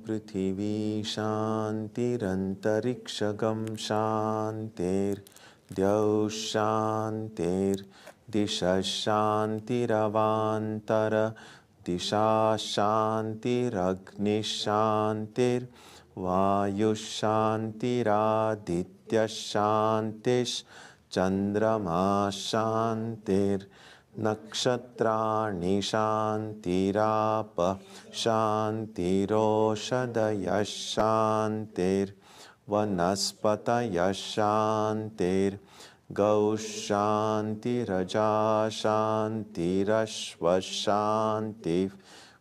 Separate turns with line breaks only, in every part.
Prithvi Shantirantarikshagam Shantir Dyaus Shantir Disha Shantiravantara Disha Shantiragni Shantir Vayu Shantiraditya Shantish Chandrama Shantir Nakshatrani Shantirapa Shantiroshadaya Shantir Vanaspataya Shantir Gaushanti Raja Shantir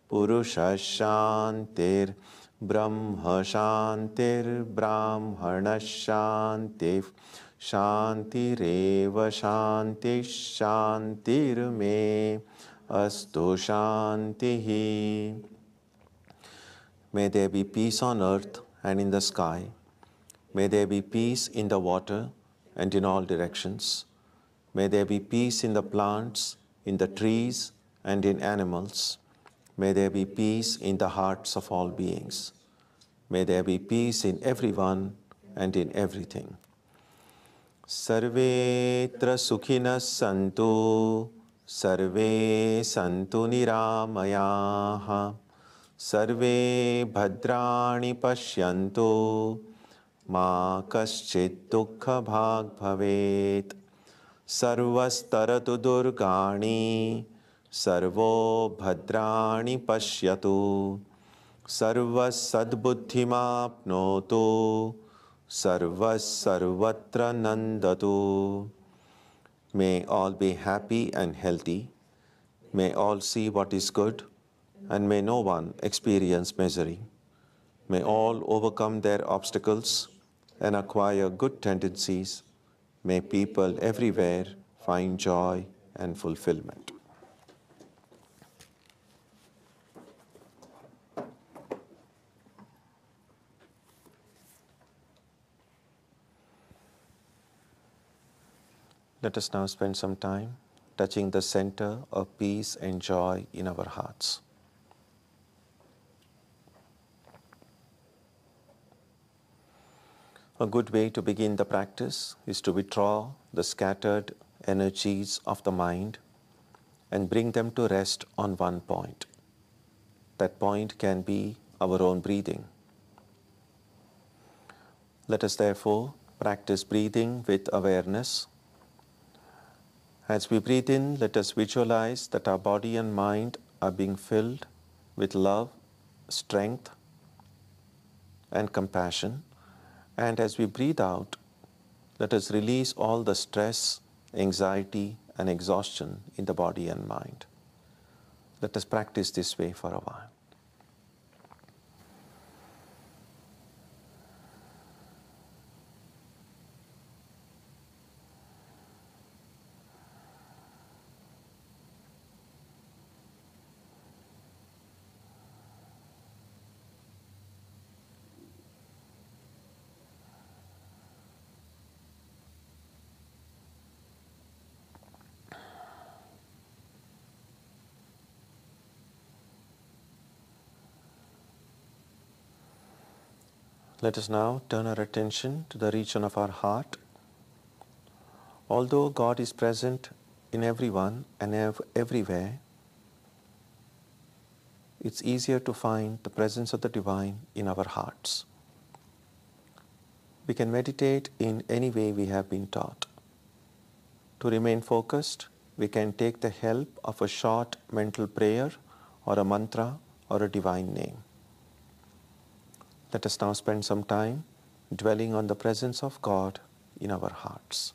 Purusha Shantir Brahma Shantir Brahmana Shantir Shantireva Shanti Shantir Me Astu Shantihi. May there be peace on earth and in the sky. May there be peace in the water and in all directions. May there be peace in the plants, in the trees, and in animals. May there be peace in the hearts of all beings. May there be peace in everyone and in everything. Sarvetra sukhinas santu, sarve santu niramayaha, sarve bhadrani pashyantu, ma kaschit dukkha bhag bhavet, sarvastaratu durgani, sarvo bhadrani pashyatu, sarvas sadbuddhimapnotu, sarvas sarvatra nandatu. May all be happy and healthy. May all see what is good, and may no one experience misery. May all overcome their obstacles and acquire good tendencies. May people everywhere find joy and fulfillment. Let us now spend some time touching the center of peace and joy in our hearts. A good way to begin the practice is to withdraw the scattered energies of the mind and bring them to rest on one point. That point can be our own breathing. Let us therefore practice breathing with awareness. As we breathe in, let us visualize that our body and mind are being filled with love, strength, and compassion. And as we breathe out, let us release all the stress, anxiety, and exhaustion in the body and mind. Let us practice this way for a while. Let us now turn our attention to the region of our heart. Although God is present in everyone and everywhere, it's easier to find the presence of the Divine in our hearts. We can meditate in any way we have been taught. To remain focused, we can take the help of a short mental prayer or a mantra or a divine name. Let us now spend some time dwelling on the presence of God in our hearts.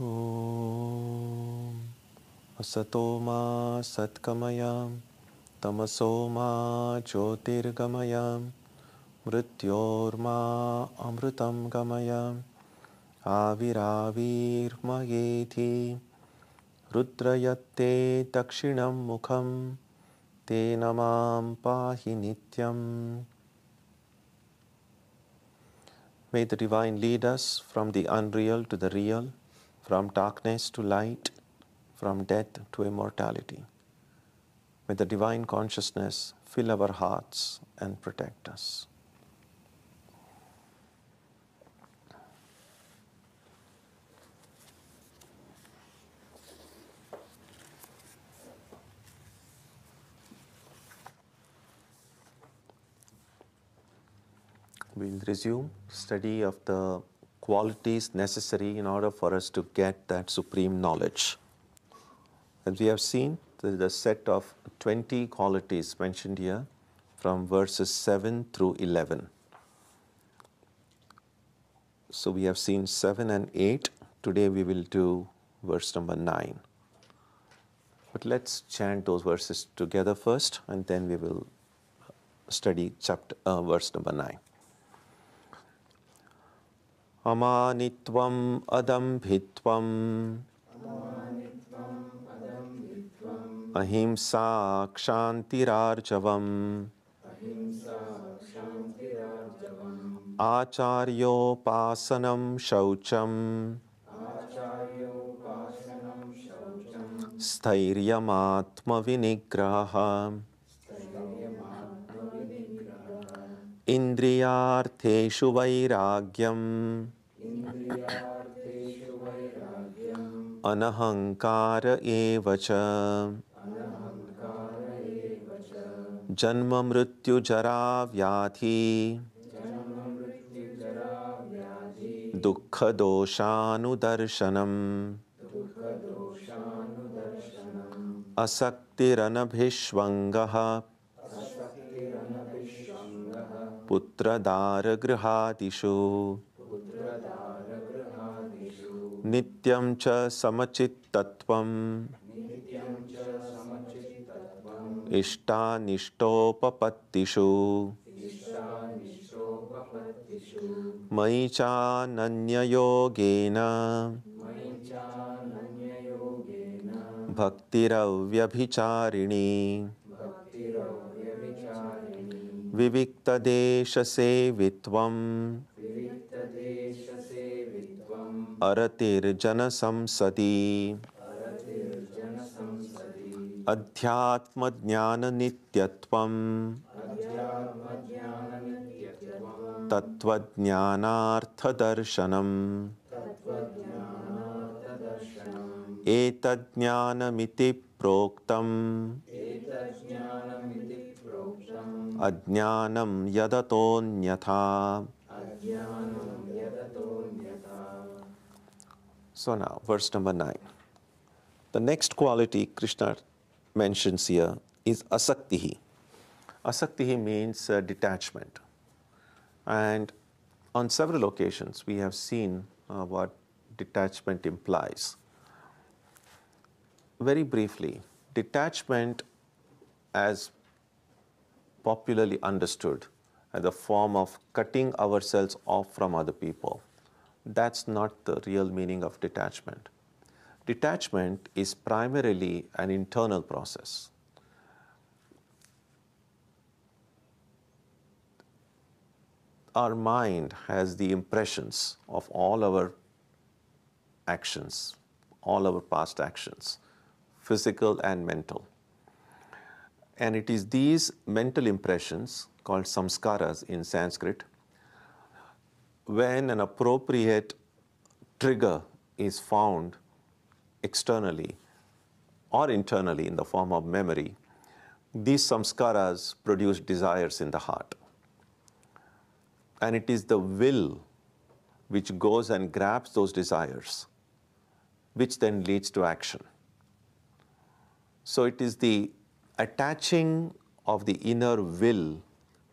Om Asatoma Satkamayam Tamasoma Jyotirgamayam Mrityorma Amrutam Gamayam Aviravirmayeti Rudrayatte Dakshinam Mukham Te Namam Pahi Nityam. May the Divine lead us from the unreal to the real, from darkness to light, from death to immortality. May the Divine Consciousness fill our hearts and protect us. We'll resume study of the qualities necessary in order for us to get that supreme knowledge. As we have seen, there is a set of 20 qualities mentioned here from verses 7 through 11. So we have seen 7 and 8. Today we will do verse number 9. But let's chant those verses together first, and then we will study verse number 9. Amanitvam adambhitvam ahimsa kshantirarjavam acharyopasanam shaucham sthairyamatma vinigraha indriyartheshu vairagyam anahankara evacha janma mrityu jara vyadhi dukkha doshanudarshanam asaktiranabhishvangaha putradara grihadishu nityam cha samachittatvam ishtanishtopapatishu mayi cha nanyayogena bhaktiravyabhicharini viviktadesha sevitvam aratirjana samsadi adhyatma jnana nityatvam tattva jnanartha darshanam etad jnanamiti proktam ajnanam yadatonyatha. So now, verse number 9. The next quality Krishna mentions here is asaktihi. Asaktihi means detachment. And on several occasions we have seen what detachment implies. Very briefly, detachment as popularly understood as a form of cutting ourselves off from other people. That's not the real meaning of detachment. Detachment is primarily an internal process. Our mind has the impressions of all our actions, all our past actions, physical and mental. And it is these mental impressions, called samskaras in Sanskrit, when an appropriate trigger is found externally or internally in the form of memory, these samskaras produce desires in the heart. And it is the will which goes and grabs those desires, which then leads to action. So it is the attaching of the inner will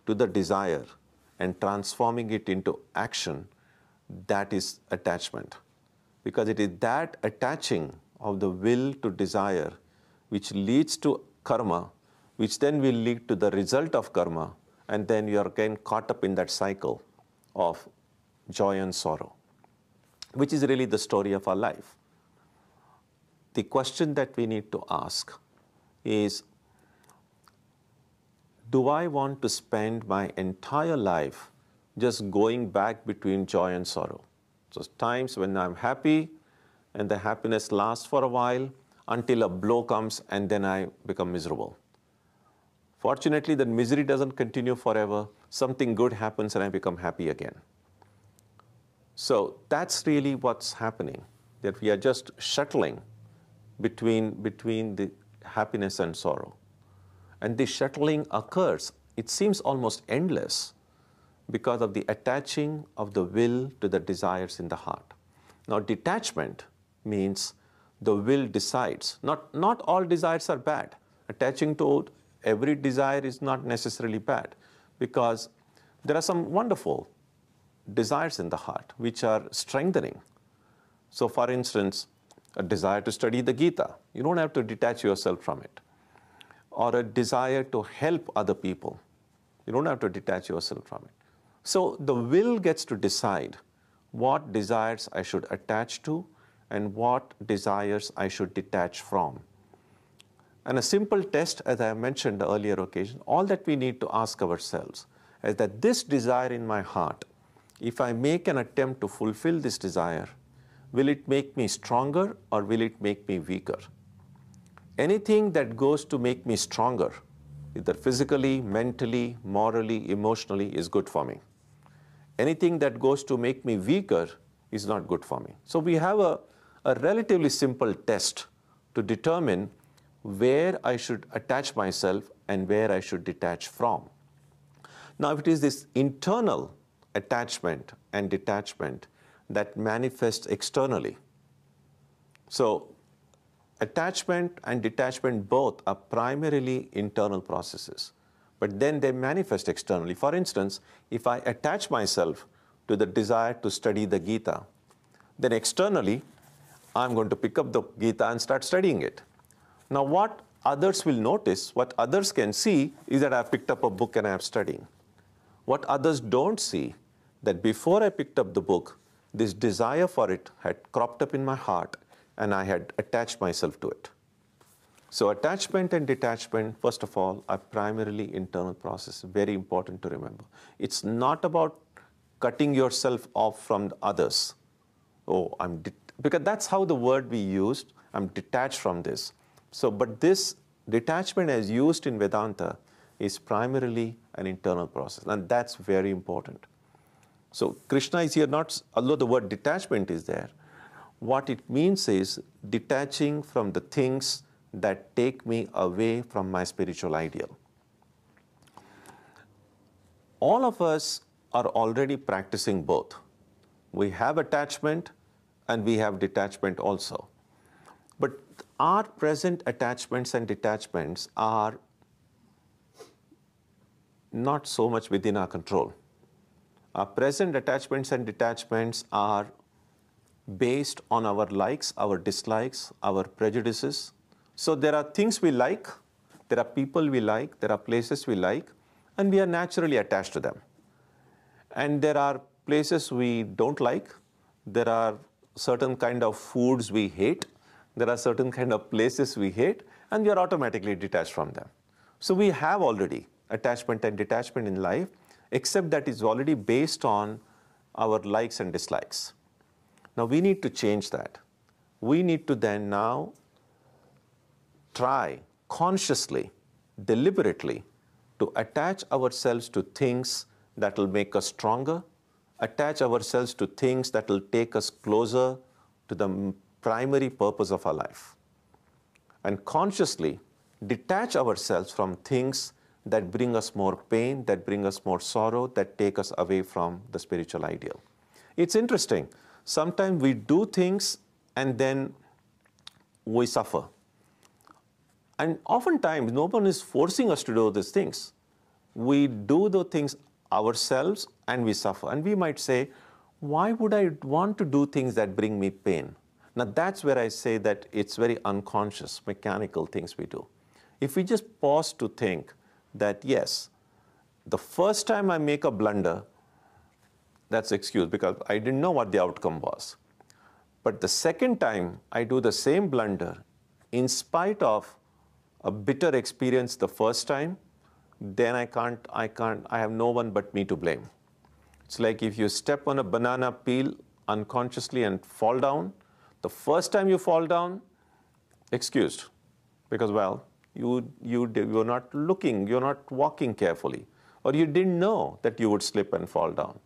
to the desire and transforming it into action, that is attachment, because it is that attaching of the will to desire which leads to karma, which then will lead to the result of karma, and then you are again caught up in that cycle of joy and sorrow, which is really the story of our life. The question that we need to ask is, do I want to spend my entire life just going back between joy and sorrow? So times when I'm happy and the happiness lasts for a while until a blow comes and then I become miserable. Fortunately, the misery doesn't continue forever. Something good happens and I become happy again. So that's really what's happening, that we are just shuttling between the happiness and sorrow. And this shuttling occurs, it seems almost endless, because of the attaching of the will to the desires in the heart. Now, detachment means the will decides. Not all desires are bad. Attaching to every desire is not necessarily bad, because there are some wonderful desires in the heart which are strengthening. So, for instance, a desire to study the Gita, you don't have to detach yourself from it. Or a desire to help other people, you don't have to detach yourself from it. So the will gets to decide what desires I should attach to and what desires I should detach from. And a simple test, as I mentioned the earlier occasion, all that we need to ask ourselves is that this desire in my heart, if I make an attempt to fulfill this desire, will it make me stronger or will it make me weaker? Anything that goes to make me stronger, either physically, mentally, morally, emotionally, is good for me. Anything that goes to make me weaker is not good for me. So we have a relatively simple test to determine where I should attach myself and where I should detach from. Now, if it is this internal attachment and detachment that manifests externally, so attachment and detachment both are primarily internal processes, but then they manifest externally. For instance, if I attach myself to the desire to study the Gita, then externally, I'm going to pick up the Gita and start studying it. Now, what others will notice, what others can see, is that I've picked up a book and I'm studying. What others don't see, that before I picked up the book, this desire for it had cropped up in my heart and I had attached myself to it. So attachment and detachment, first of all, are primarily internal processes. Very important to remember. It's not about cutting yourself off from others. Oh, because that's how the word we used. I'm detached from this. So, but this detachment as used in Vedanta is primarily an internal process, and that's very important. So Krishna is here not, although the word detachment is there, what it means is detaching from the things that take me away from my spiritual ideal. All of us are already practicing both. We have attachment and we have detachment also. But our present attachments and detachments are not so much within our control. Our present attachments and detachments are based on our likes, our dislikes, our prejudices. So there are things we like, there are people we like, there are places we like, and we are naturally attached to them. And there are places we don't like, there are certain kind of foods we hate, there are certain kind of places we hate, and we are automatically detached from them. So we have already attachment and detachment in life, except that it's already based on our likes and dislikes. Now we need to change that. We need to then now try consciously, deliberately, to attach ourselves to things that will make us stronger, attach ourselves to things that will take us closer to the primary purpose of our life, and consciously detach ourselves from things that bring us more pain, that bring us more sorrow, that take us away from the spiritual ideal. It's interesting. Sometimes we do things and then we suffer. And oftentimes, no one is forcing us to do these things. We do the things ourselves and we suffer. And we might say, why would I want to do things that bring me pain? Now that's where I say that it's very unconscious, mechanical things we do. If we just pause to think that yes, the first time I make a blunder, that's excuse because I didn't know what the outcome was. But the second time I do the same blunder, in spite of a bitter experience the first time, then I have no one but me to blame. It's like if you step on a banana peel unconsciously and fall down, the first time you fall down, excused, because well, you're not looking, you're not walking carefully, or you didn't know that you would slip and fall down.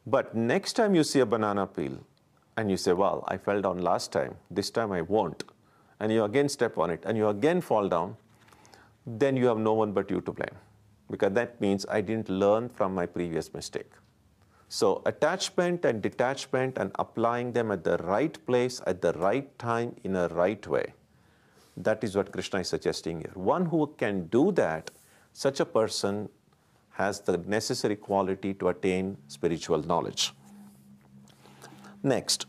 But next time you see a banana peel and you say, well, I fell down last time, this time I won't, and you again step on it and you again fall down, then you have no one but you to blame, because that means I didn't learn from my previous mistake. So attachment and detachment and applying them at the right place, at the right time, in a right way, that is what Krishna is suggesting here. One who can do that, such a person has the necessary quality to attain spiritual knowledge. Next,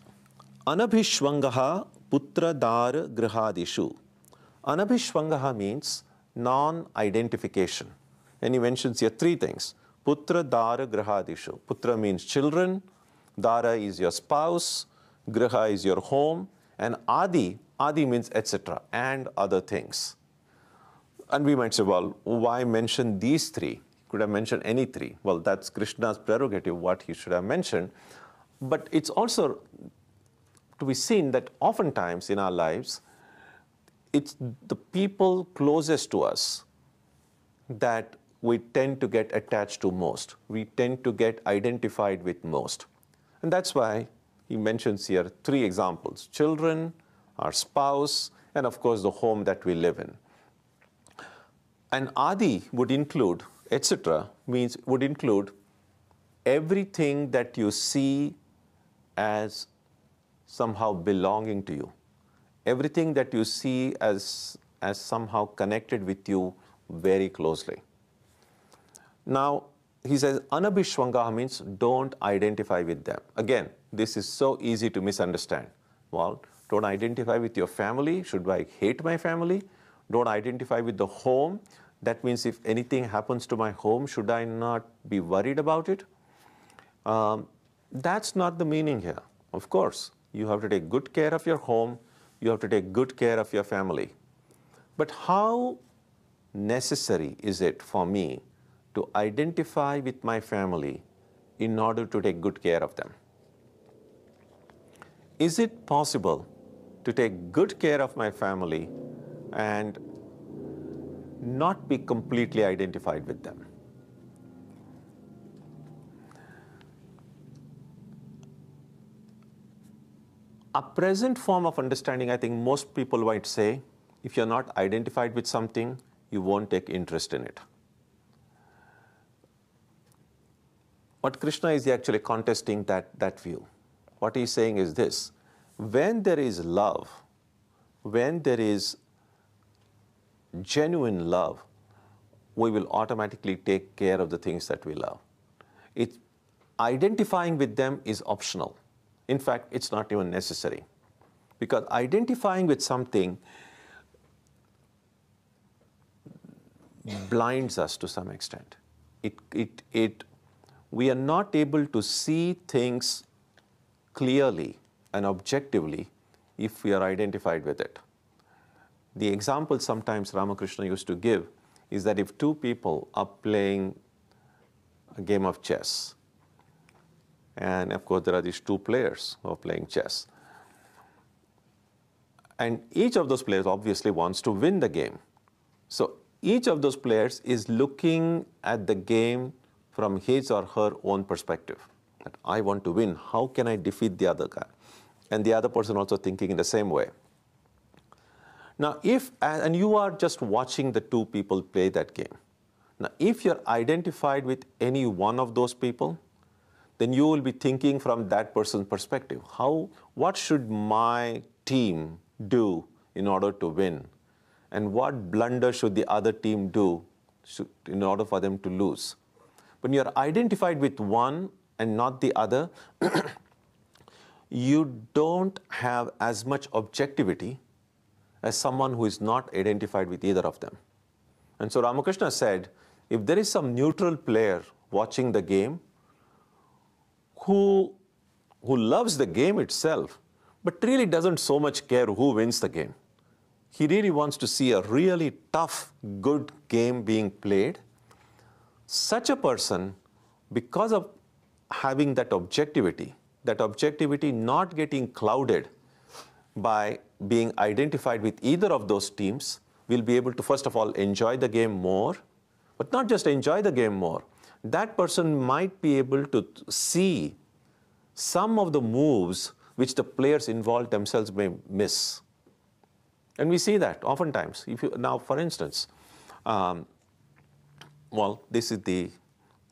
anabhishvangaha putra dar grihadishu. Anabhishvangaha means non-identification. And he mentions here three things. Putra dara grihadishu. Putra means children, dara is your spouse, griha is your home, and adi means etc. and other things. And we might say, well, why mention these three? Could have mentioned any three. Well, that's Krishna's prerogative, what he should have mentioned. But it's also to be seen that oftentimes in our lives, it's the people closest to us that we tend to get attached to most. We tend to get identified with most. And that's why he mentions here three examples: children, our spouse, and of course the home that we live in. And adi would include, etc., would include everything that you see as somehow belonging to you. Everything that you see as somehow connected with you very closely. Now, he says, anabhishvangaha means don't identify with them. Again, this is so easy to misunderstand. Well, don't identify with your family. Should I hate my family? Don't identify with the home. That means if anything happens to my home, should I not be worried about it? That's not the meaning here. Of course, you have to take good care of your home. You have to take good care of your family. But how necessary is it for me to identify with my family in order to take good care of them? Is it possible to take good care of my family and not be completely identified with them? A present form of understanding, I think most people might say, if you're not identified with something, you won't take interest in it. What Krishna is actually contesting that view. What he's saying is this: when there is love, when there is genuine love, we will automatically take care of the things that we love. Identifying with them is optional. In fact, it's not even necessary. Because identifying with something blinds us to some extent. We are not able to see things clearly and objectively if we are identified with it. The example sometimes Ramakrishna used to give is that if two people are playing a game of chess, and of course there are these two players who are playing chess, and each of those players obviously wants to win the game. So each of those players is looking at the game from his or her own perspective. That I want to win, how can I defeat the other guy? And the other person also thinking in the same way. Now, and you are just watching the two people play that game. Now, if you're identified with any one of those people, then you will be thinking from that person's perspective. What should my team do in order to win? And what blunder should the other team do in order for them to lose? When you're identified with one, and not the other, you don't have as much objectivity as someone who is not identified with either of them. And so Ramakrishna said, if there is some neutral player watching the game who loves the game itself, but really doesn't so much care who wins the game. He really wants to see a really tough, good game being played. Such a person, because of having that objectivity not getting clouded by being identified with either of those teams, will be able to, first of all, enjoy the game more, but not just enjoy the game more. That person might be able to see some of the moves which the players involved themselves may miss. And we see that oftentimes. Now, for instance, this is the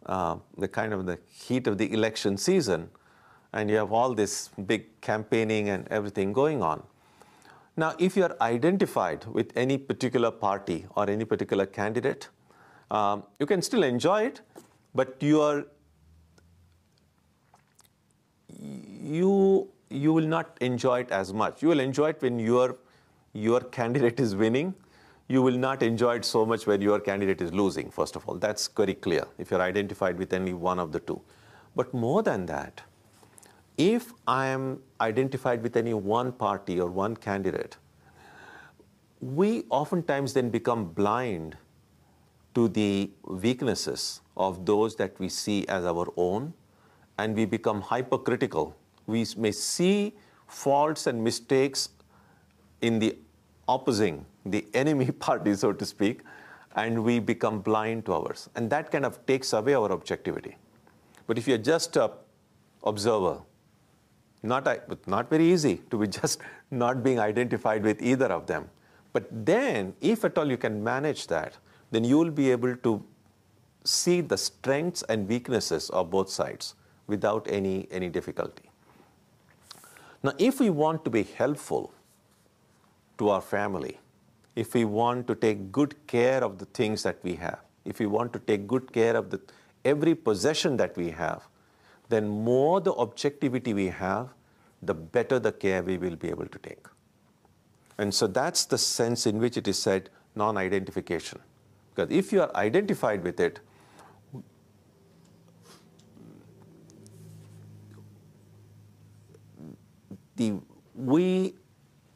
kind of the heat of the election season, and you have all this big campaigning and everything going on. Now, if you are identified with any particular party or any particular candidate, you can still enjoy it, but you will not enjoy it as much. You will enjoy it when your candidate is winning. You will not enjoy it so much when your candidate is losing, first of all. That's very clear if you're identified with any one of the two. But more than that, if I am identified with any one party or one candidate, we oftentimes then become blind to the weaknesses of those that we see as our own, and we become hypercritical. We may see faults and mistakes in the enemy party, so to speak, and we become blind to ours. And that kind of takes away our objectivity. But if you're just an observer, not very easy to be just not being identified with either of them. But then, if at all you can manage that, then you will be able to see the strengths and weaknesses of both sides without any difficulty. Now, if we want to be helpful to our family, if we want to take good care of the things that we have, if we want to take good care of every possession that we have, then more the objectivity we have, the better the care we will be able to take. And so that's the sense in which it is said non-identification. Because if you are identified with it,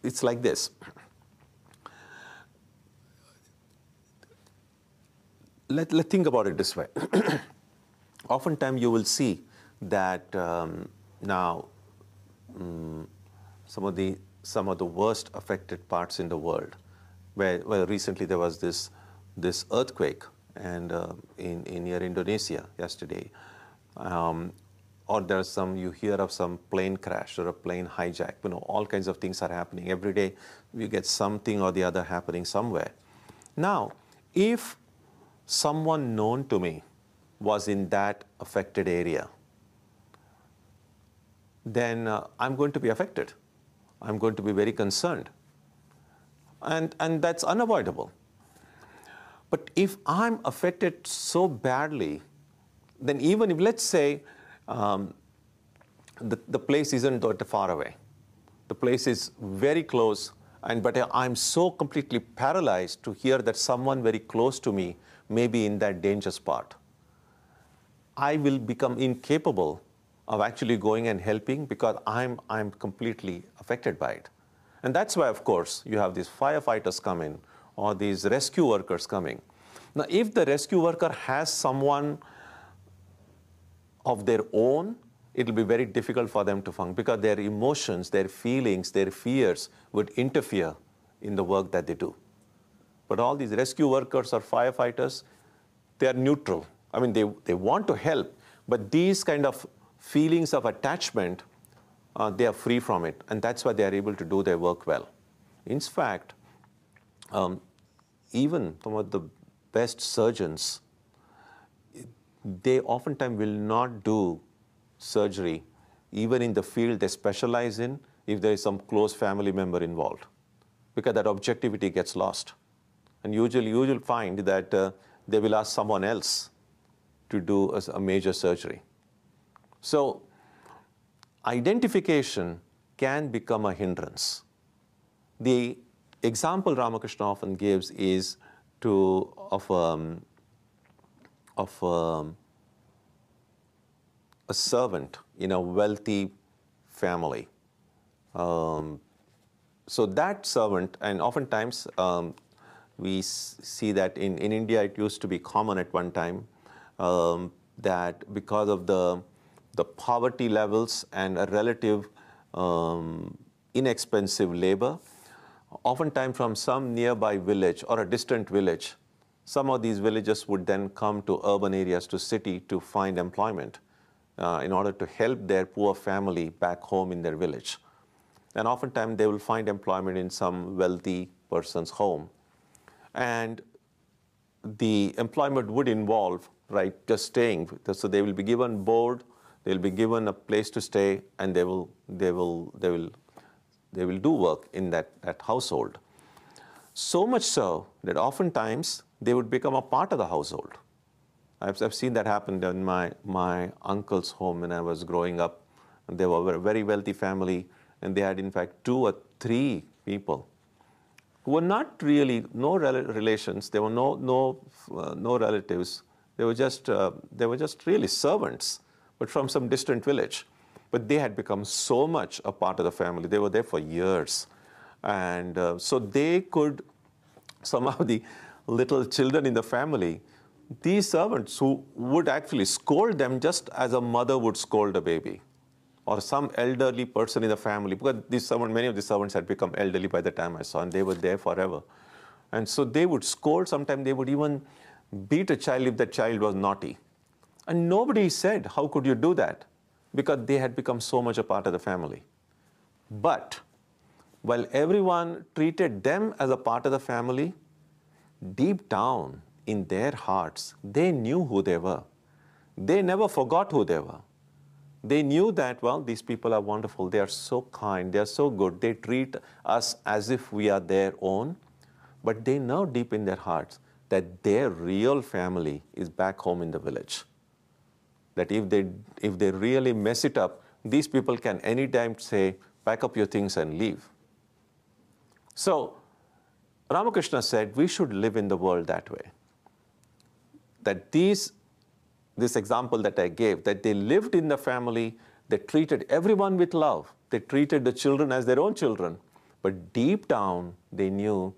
it's like this. Let's think about it this way. Oftentimes you will see that now some of the worst affected parts in the world, where recently there was this earthquake and in near Indonesia yesterday, or there's you hear of some plane crash or a plane hijack. All kinds of things are happening every day. We get something or the other happening somewhere. Now, if someone known to me was in that affected area, then I'm going to be affected. I'm going to be very concerned. And that's unavoidable. But if I'm affected so badly, then even if, let's say, the place isn't that far away, the place is very close, but I'm so completely paralyzed to hear that someone very close to me may be in that danger spot, I will become incapable of actually going and helping because I'm completely affected by it. And that's why, of course, you have these firefighters come in or these rescue workers coming. Now, if the rescue worker has someone of their own, it will be very difficult for them to function because their emotions, their feelings, their fears would interfere in the work that they do. But all these rescue workers or firefighters, they are neutral. I mean, they want to help, but these kind of feelings of attachment, they are free from it, and that's why they are able to do their work well. In fact, even some of the best surgeons, they oftentimes will not do surgery, even in the field they specialize in, if there is some close family member involved, because that objectivity gets lost. And usually you will find that they will ask someone else to do a major surgery. So identification can become a hindrance. The example Ramakrishna often gives is of a servant in a wealthy family. So that servant, and oftentimes we see that in India it used to be common at one time that because of the poverty levels and a relative inexpensive labor, oftentimes from some nearby village or a distant village, some of these villagers would then come to urban areas, to city, to find employment in order to help their poor family back home in their village. And oftentimes they will find employment in some wealthy person's home. And the employment would involve, right, just staying. So they will be given board, they will be given a place to stay, and they will do work in that household. So much so that oftentimes they would become a part of the household. I've seen that happen in my uncle's home when I was growing up. They were a very wealthy family, and they had in fact 2 or 3 people who were not really, no relations. There were no relatives. They were just really servants, but from some distant village. But they had become so much a part of the family. They were there for years. And so they could, some of the little children in the family, these servants who would actually scold them just as a mother would scold a baby, or some elderly person in the family, because many of the servants had become elderly by the time I saw, and they were there forever. And so they would scold. Sometimes they would even beat a child if the child was naughty. And nobody said, how could you do that? Because they had become so much a part of the family. But while everyone treated them as a part of the family, deep down in their hearts, they knew who they were. They never forgot who they were. They knew that, well, these people are wonderful. They are so kind. They are so good. They treat us as if we are their own. But they know deep in their hearts that their real family is back home in the village. That if they really mess it up, these people can anytime say, pack up your things and leave. So Ramakrishna said we should live in the world that way. That this example that I gave, that they lived in the family, they treated everyone with love. They treated the children as their own children. But deep down, they knew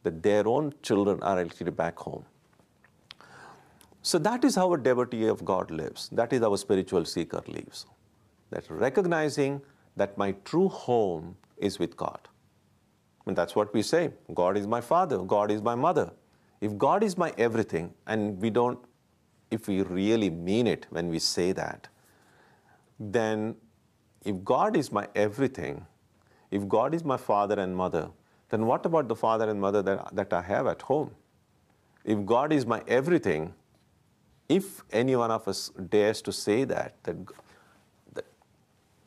that their own children are actually back home. So that is how a devotee of God lives. That is how a spiritual seeker lives. That recognizing that my true home is with God. And that's what we say. God is my father. God is my mother. If God is my everything, and if we really mean it when we say that, then if God is my everything, if God is my father and mother, then what about the father and mother that I have at home? If God is my everything, if any one of us dares to say that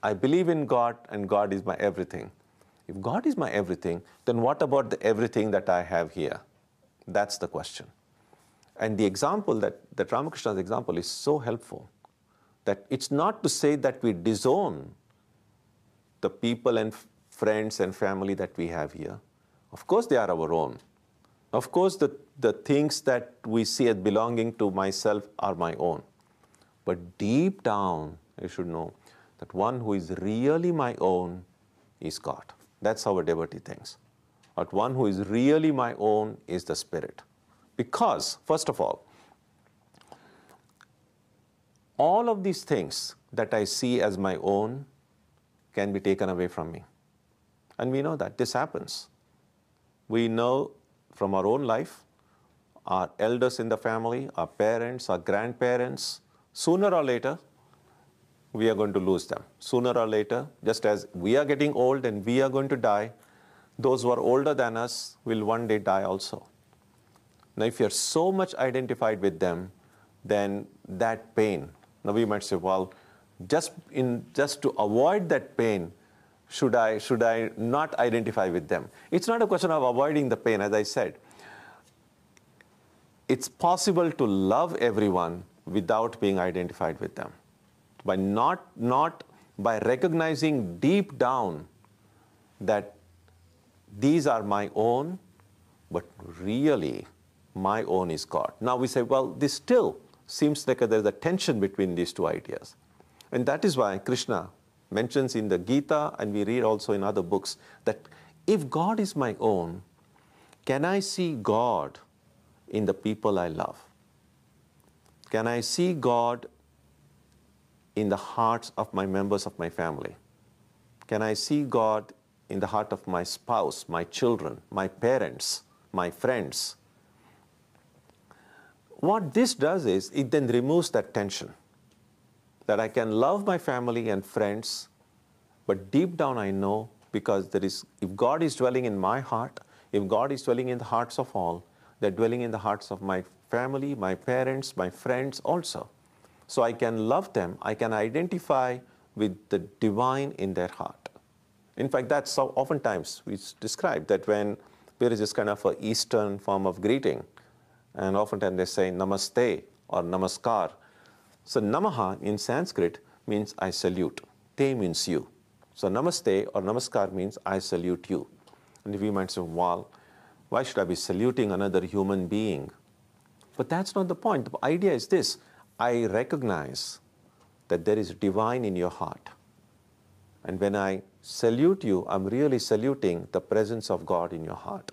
I believe in God and God is my everything. If God is my everything, then what about the everything that I have here? That's the question. And the example that Ramakrishna's example is so helpful, that it's not to say that we disown the people and friends and family that we have here. Of course they are our own. Of course the things that we see as belonging to myself are my own. But deep down, I should know that one who is really my own is God. That's how a devotee thinks. But one who is really my own is the Spirit. Because, first of all of these things that I see as my own can be taken away from me. And we know that this happens. We know from our own life, our elders in the family, our parents, our grandparents, sooner or later, we are going to lose them. Sooner or later, just as we are getting old and we are going to die, those who are older than us will one day die also. Now, if you're so much identified with them, then that pain, now we might say, well, just to avoid that pain, should I not identify with them? It's not a question of avoiding the pain, as I said. It's possible to love everyone without being identified with them. by not by recognizing deep down that these are my own, but really my own is God. Now we say, well, this still seems like there's a tension between these two ideas. And that is why Krishna mentions in the Gita, and we read also in other books, that if God is my own, can I see God in the people I love? Can I see God in the hearts of my members of my family? Can I see God in the heart of my spouse, my children, my parents, my friends? What this does is, it then removes that tension, that I can love my family and friends, but deep down I know, because if God is dwelling in my heart, if God is dwelling in the hearts of all, they're dwelling in the hearts of my family, my parents, my friends also. So I can love them, I can identify with the divine in their heart. In fact, that's how oftentimes we describe that when there is this kind of an Eastern form of greeting, and oftentimes they say namaste or namaskar. So namaha in Sanskrit means I salute. Te means you. So namaste or namaskar means I salute you. And if you might say, well, why should I be saluting another human being? But that's not the point. The idea is this: I recognize that there is divine in your heart. And when I salute you, I'm really saluting the presence of God in your heart.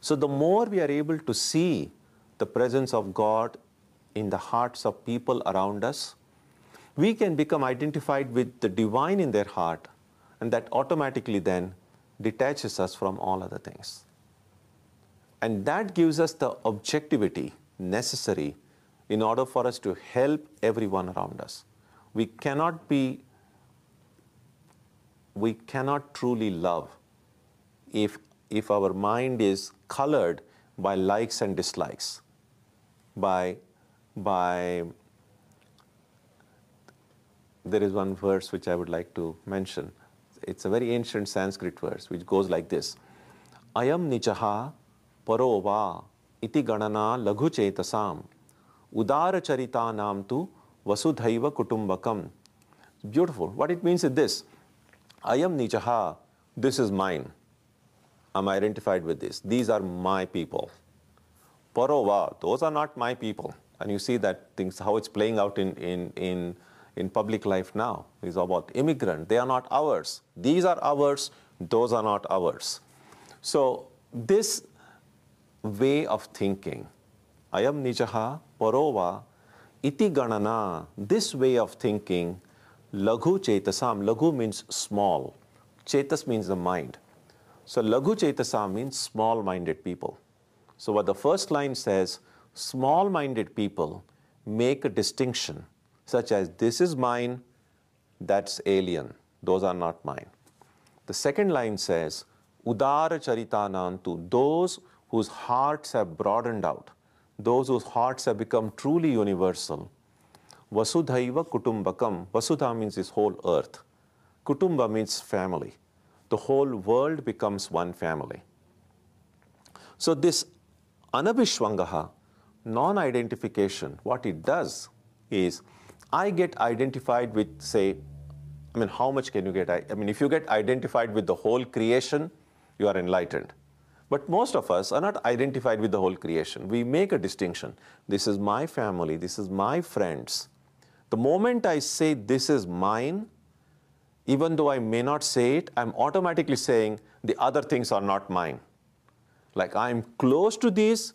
So the more we are able to see the presence of God in the hearts of people around us, we can become identified with the divine in their heart, and that automatically then detaches us from all other things. And that gives us the objectivity necessary in order for us to help everyone around us. We cannot truly love if our mind is colored by likes and dislikes, by there is one verse which I would like to mention. It's a very ancient Sanskrit verse which goes like this: Ayam nichaha paro va iti ganana laghu chetasam udara charitanam tu vasudhaiva kutumbakam. Beautiful. What it means is this: Ayam nichaha, this is mine. I'm identified with this. These are my people. Parova, those are not my people. And you see that things, how it's playing out in public life now. It's about immigrant. They are not ours. These are ours. Those are not ours. So this way of thinking, Ayam nijaha parova iti ganana, this way of thinking, laghu chetasam. Laghu means small. Chetas means the mind. So laghu chetasam means small-minded people. So what the first line says, small-minded people make a distinction, such as this is mine, that's alien, those are not mine. The second line says, udara charitanantu, those whose hearts have broadened out, those whose hearts have become truly universal. Vasudhaiva kutumbakam, Vasudha means this whole earth. Kutumba means family. The whole world becomes one family. So this anabhishwangaha, non-identification, what it does is, I get identified with, say, how much can you get? If you get identified with the whole creation, you are enlightened. But most of us are not identified with the whole creation. We make a distinction. This is my family, this is my friends. The moment I say this is mine, even though I may not say it, I'm automatically saying the other things are not mine. Like I'm close to these,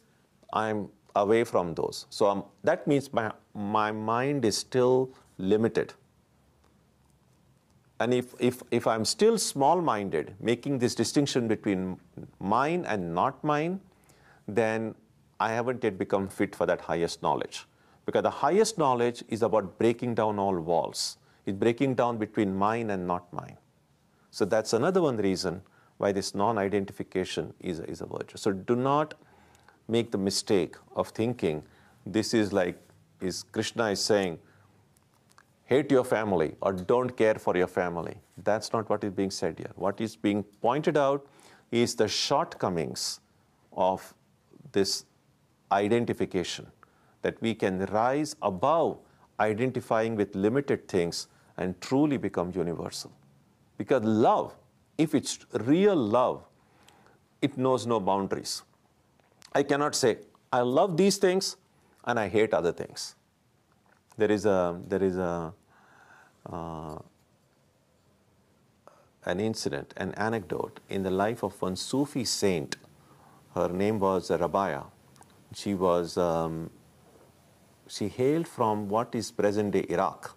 I'm away from those. So that means my mind is still limited. And if I'm still small-minded, making this distinction between mine and not mine, then I haven't yet become fit for that highest knowledge. Because the highest knowledge is about breaking down all walls. It's breaking down between mine and not mine. So that's another one reason why this non-identification is a virtue. So do not make the mistake of thinking this is like, Krishna is saying, hate your family or don't care for your family. That's not what is being said here. What is being pointed out is the shortcomings of this identification, that we can rise above identifying with limited things and truly become universal. Because love, if it's real love, it knows no boundaries. I cannot say, I love these things and I hate other things. There is an incident, an anecdote in the life of one Sufi saint. Her name was Rabaya. She hailed from what is present-day Iraq.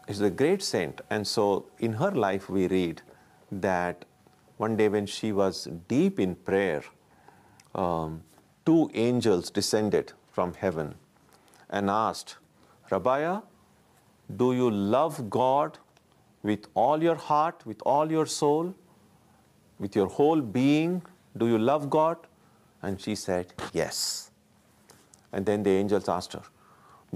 She's a great saint. And so in her life we read that one day when she was deep in prayer, two angels descended from heaven and asked, Rabaya, do you love God with all your heart, with all your soul, with your whole being? Do you love God? And she said, yes. And then the angels asked her,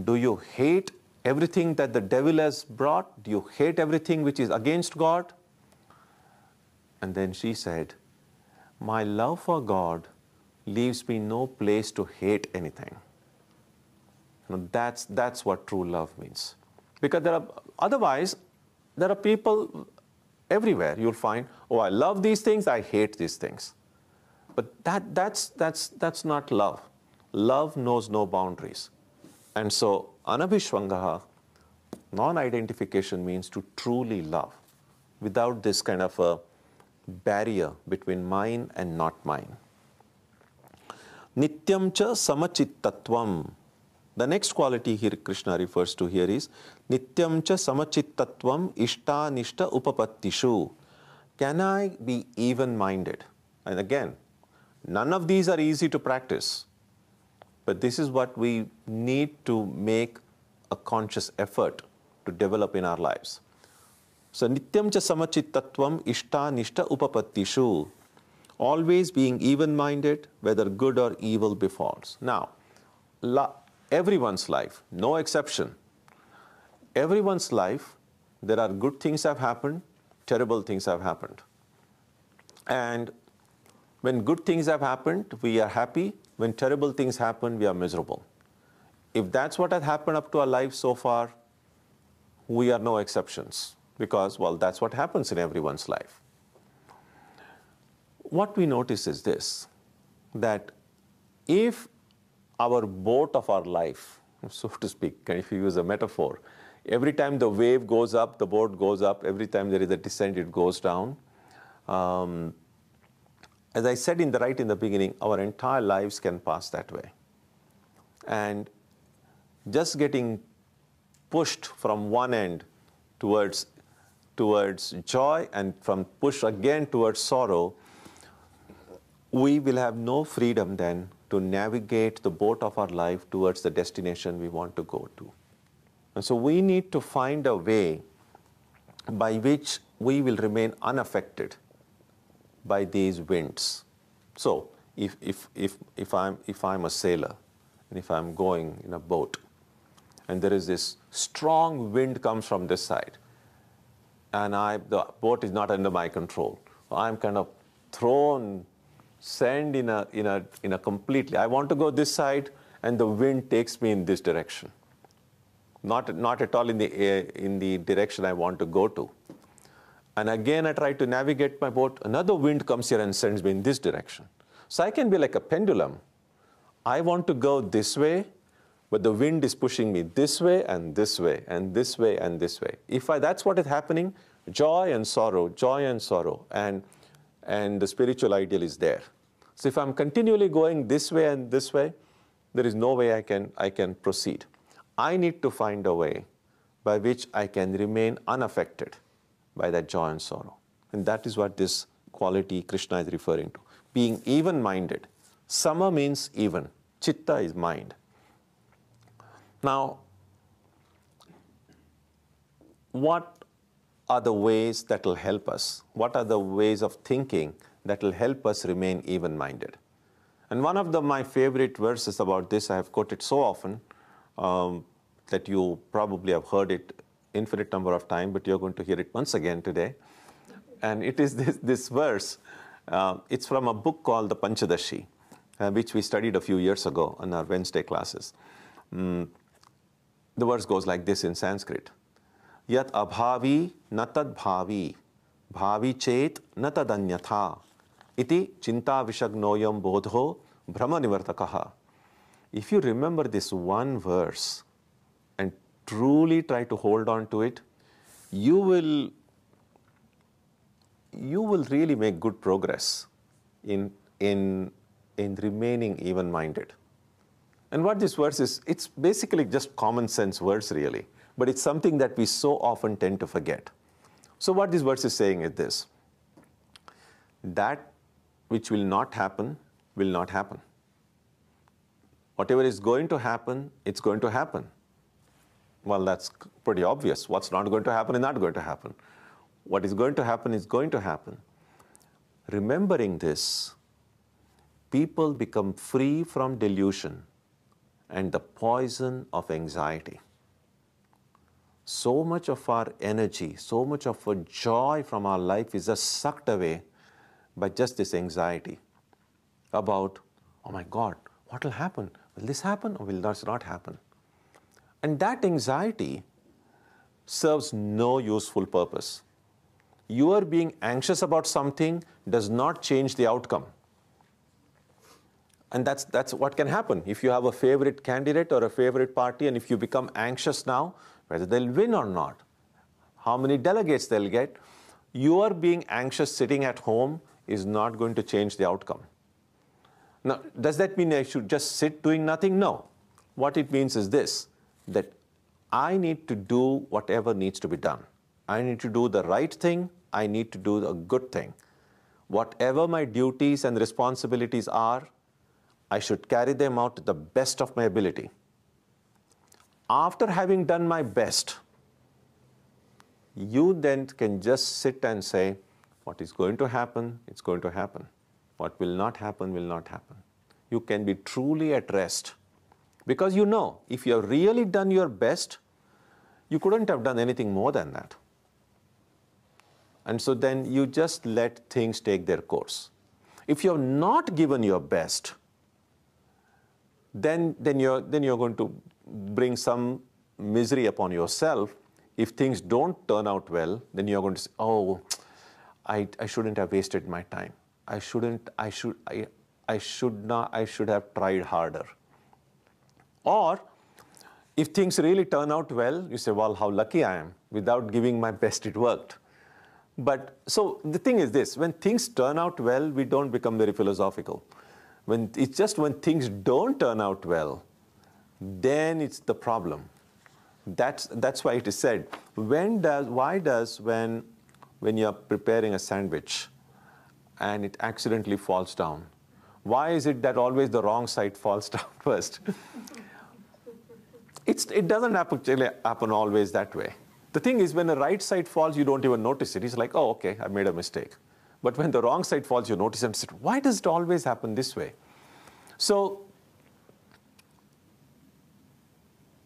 do you hate everything that the devil has brought? Do you hate everything which is against God? And then she said, my love for God leaves me no place to hate anything. Now that's what true love means. Because otherwise, there are people everywhere. You'll find, oh, I love these things, I hate these things. But that's not love. Love knows no boundaries. And so, anabhishvangaha, non-identification means to truly love, without this kind of a barrier between mine and not mine. Nityam cha samachittatvam. The next quality here Krishna refers to here is Nityam cha samachittatvam ishta nishta upapattishu. Can I be even-minded? And again, none of these are easy to practice. But this is what we need to make a conscious effort to develop in our lives. So Nityam cha samachittatvam ishta nishta upapattishu. Always being even-minded, whether good or evil befalls. Now, everyone's life, no exception. Everyone's life, there are good things have happened, terrible things have happened. And when good things have happened, we are happy. When terrible things happen, we are miserable. If that's what has happened up to our life so far, we are no exceptions. Because, well, that's what happens in everyone's life. What we notice is this, that if our boat of our life, so to speak, if you use a metaphor, every time the wave goes up, the boat goes up. Every time there is a descent, it goes down. As I said right in the beginning, our entire lives can pass that way. And just getting pushed from one end towards joy and from push again towards sorrow, we will have no freedom then to navigate the boat of our life towards the destination we want to go to. And so we need to find a way by which we will remain unaffected by these winds. So if I'm a sailor and if I'm going in a boat and there is this strong wind comes from this side and the boat is not under my control, I'm kind of thrown, sent in a completely, I want to go this side and the wind takes me in this direction. Not at all in the direction I want to go to. And again, I try to navigate my boat. Another wind comes here and sends me in this direction. So I can be like a pendulum. I want to go this way, but the wind is pushing me this way and this way and this way and this way. That's what is happening, joy and sorrow, and the spiritual ideal is there. So if I'm continually going this way and this way, there is no way I can proceed. I need to find a way by which I can remain unaffected by that joy and sorrow. And that is what this quality Krishna is referring to. Being even-minded. Sama means even. Chitta is mind. Now, what are the ways that will help us? What are the ways of thinking that will help us remain even-minded? And one of my favorite verses about this, I have quoted so often that you probably have heard it infinite number of times, but you're going to hear it once again today. And it is this verse. It's from a book called the Panchadashi, which we studied a few years ago in our Wednesday classes. The verse goes like this in Sanskrit. Yat abhavi na tad bhavi, bhavi chet na tad anyatha, iti chinta vishagnoyam bodho brahma nivartakaha. If you remember this one verse and truly try to hold on to it, you will really make good progress in remaining even-minded. And what this verse is, it's basically just common sense words really, but it's something that we so often tend to forget. So what this verse is saying is this: that which will not happen will not happen. Whatever is going to happen, it's going to happen. Well, that's pretty obvious. What's not going to happen is not going to happen. What is going to happen is going to happen. Remembering this, people become free from delusion and the poison of anxiety. So much of our energy, so much of our joy from our life is just sucked away by just this anxiety about, oh my God, what will happen? Will this happen or will this not happen? And that anxiety serves no useful purpose. Your being anxious about something does not change the outcome. And that's what can happen. If you have a favorite candidate or a favorite party, and if you become anxious now, whether they'll win or not, how many delegates they'll get, your being anxious sitting at home is not going to change the outcome. Now, does that mean I should just sit doing nothing? No. What it means is this, that I need to do whatever needs to be done. I need to do the right thing. I need to do a good thing. Whatever my duties and responsibilities are, I should carry them out to the best of my ability. After having done my best, you then can just sit and say, what is going to happen, it's going to happen. What will not happen, will not happen. You can be truly at rest. Because you know, if you have really done your best, you couldn't have done anything more than that. And so then you just let things take their course. If you have not given your best, then you're going to bring some misery upon yourself. If things don't turn out well, then you're going to say, oh, I shouldn't have wasted my time. I should have tried harder. Or if things really turn out well, you say, well, how lucky I am. Without giving my best, it worked. But so the thing is this, when things turn out well, we don't become very philosophical. It's just when things don't turn out well, then it's the problem. That's why it is said, when you're preparing a sandwich and it accidentally falls down, why is it that always the wrong side falls down first? It doesn't happen always that way. The thing is, when the right side falls, you don't even notice it. It's like, oh, okay, I made a mistake. But when the wrong side falls, you notice and say, why does it always happen this way? So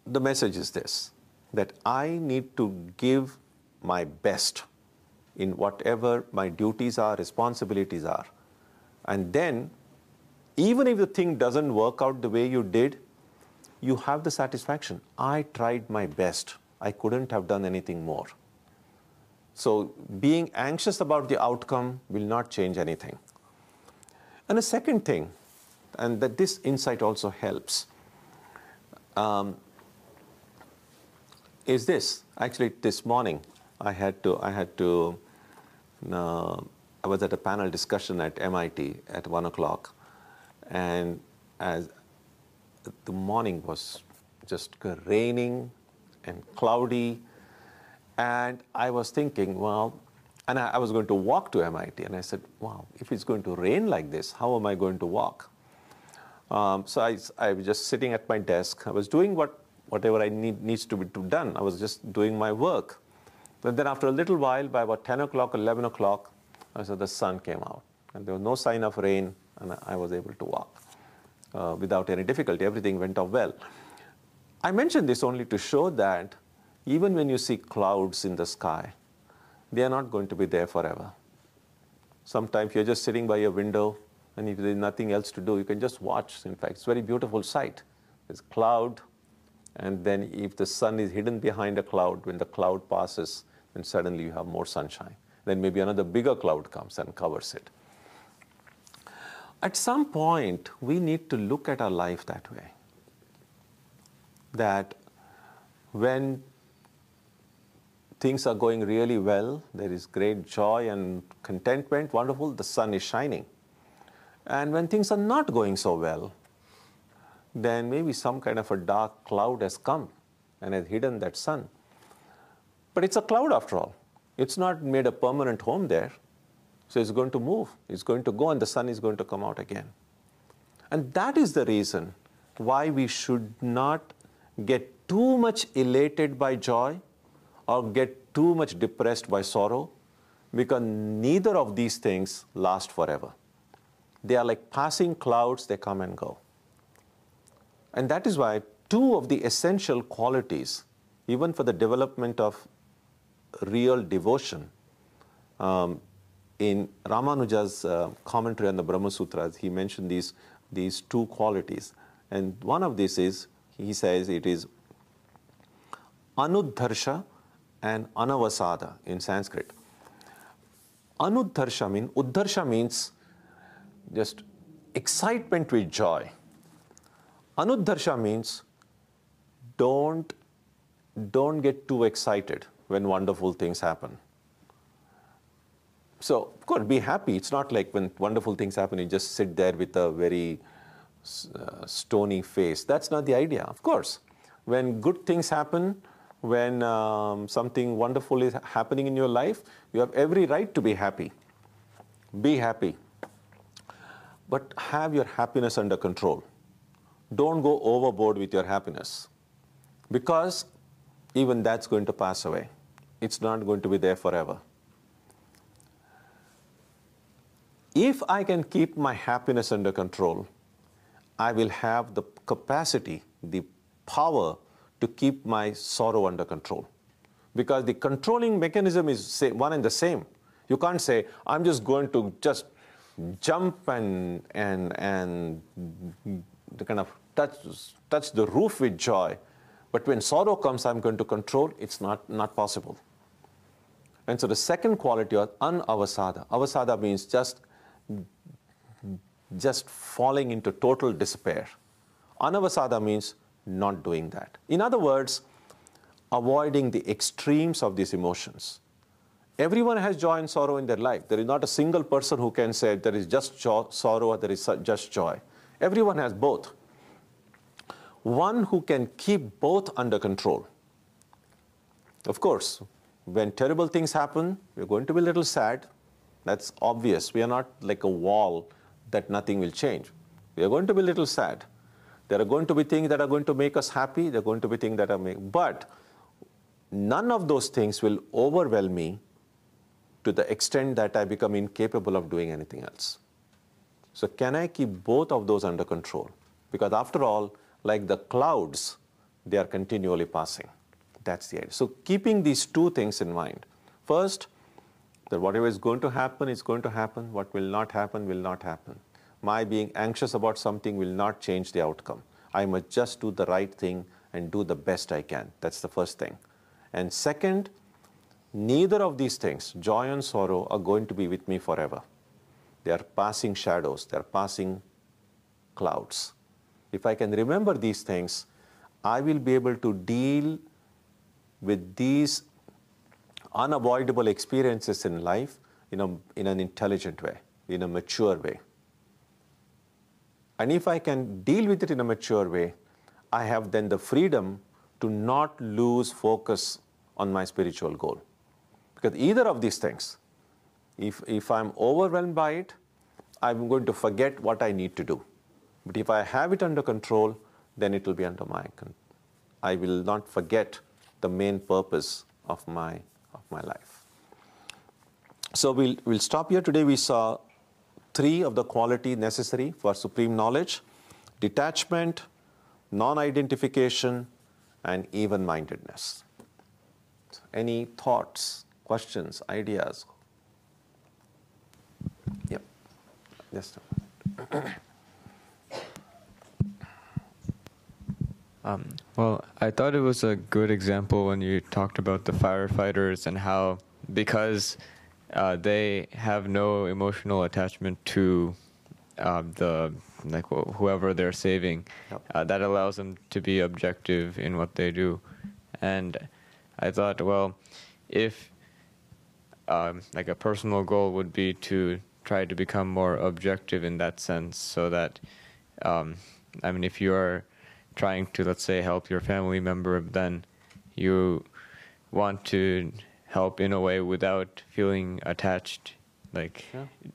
the message is this, that I need to give my best in whatever my duties are, responsibilities are. And then, even if the thing doesn't work out the way you did, you have the satisfaction. I tried my best. I couldn't have done anything more. So being anxious about the outcome will not change anything. And the second thing, and that this insight also helps, is this. Actually, this morning, I was at a panel discussion at MIT at 1 o'clock, and as the morning was just raining and cloudy, and I was thinking, well, and I was going to walk to MIT, and I said, wow, if it's going to rain like this, how am I going to walk? So I was just sitting at my desk. I was doing whatever needs to be done. I was just doing my work. But then after a little while, by about 10 o'clock, 11 o'clock, I saw the sun came out. And there was no sign of rain, and I was able to walk without any difficulty. Everything went off well. I mention this only to show that even when you see clouds in the sky, they are not going to be there forever. Sometimes you're just sitting by your window, and if there's nothing else to do, you can just watch. In fact, it's a very beautiful sight. There's a cloud, And then if the sun is hidden behind a cloud, when the cloud passes, then suddenly you have more sunshine. Then maybe another bigger cloud comes and covers it. At some point, we need to look at our life that way. That when things are going really well, there is great joy and contentment, wonderful, the sun is shining. And when things are not going so well, then maybe some kind of a dark cloud has come and has hidden that sun. But it's a cloud after all. It's not made a permanent home there. So it's going to move, it's going to go, and the sun is going to come out again. And that is the reason why we should not get too much elated by joy or get too much depressed by sorrow, because neither of these things last forever. They are like passing clouds, they come and go. And that is why two of the essential qualities, even for the development of real devotion, in Ramanuja's commentary on the Brahma Sutras, he mentioned these two qualities. And one of these is, he says it is Anudharsha and Anavasada in Sanskrit. Uddharsha means just excitement with joy. Anudharsha means don't get too excited when wonderful things happen. So, of course, be happy. It's not like when wonderful things happen, you just sit there with a very stony face. That's not the idea, of course. When good things happen, when something wonderful is happening in your life, you have every right to be happy. Be happy. But have your happiness under control. Don't go overboard with your happiness, because even that's going to pass away. It's not going to be there forever. If I can keep my happiness under control, I will have the capacity, the power to keep my sorrow under control. Because the controlling mechanism is one and the same. You can't say, I'm just going to just jump and kind of touch the roof with joy. But when sorrow comes, I'm going to control. It's not possible. And so the second quality is anavasada. Avasada means just falling into total despair. Anavasada means not doing that. In other words, avoiding the extremes of these emotions. Everyone has joy and sorrow in their life. There is not a single person who can say there is just sorrow or there is just joy. Everyone has both. One who can keep both under control. Of course, when terrible things happen, we're going to be a little sad. That's obvious. We are not like a wall that nothing will change. We are going to be a little sad. There are going to be things that are going to make us happy. There are going to be things that are but none of those things will overwhelm me to the extent that I become incapable of doing anything else. So can I keep both of those under control? Because after all, like the clouds, they are continually passing. That's the idea. So keeping these two things in mind. First, that whatever is going to happen is going to happen. What will not happen will not happen. My being anxious about something will not change the outcome. I must just do the right thing and do the best I can. That's the first thing. And second, neither of these things, joy and sorrow, are going to be with me forever. They are passing shadows. They are passing clouds. If I can remember these things, I will be able to deal with these unavoidable experiences in life in an intelligent way, in a mature way. And if I can deal with it in a mature way, I have then the freedom to not lose focus on my spiritual goal. Because either of these things, if I'm overwhelmed by it, I'm going to forget what I need to do. But if I have it under control, then it will be under my control. I will not forget the main purpose of my life. So we'll stop here. Today we saw 3 of the qualities necessary for supreme knowledge: detachment, non-identification, and even-mindedness. Any thoughts, questions, ideas? Yep. Just a minute.
Well, I thought it was a good example when you talked about the firefighters and how, because they have no emotional attachment to whoever they're saving,
Yep.
that allows them to be objective in what they do. And I thought, well, if like a personal goal would be to try to become more objective in that sense, so that I mean, if you are trying to, let's say, help your family member, then you want to help in a way without feeling attached, like,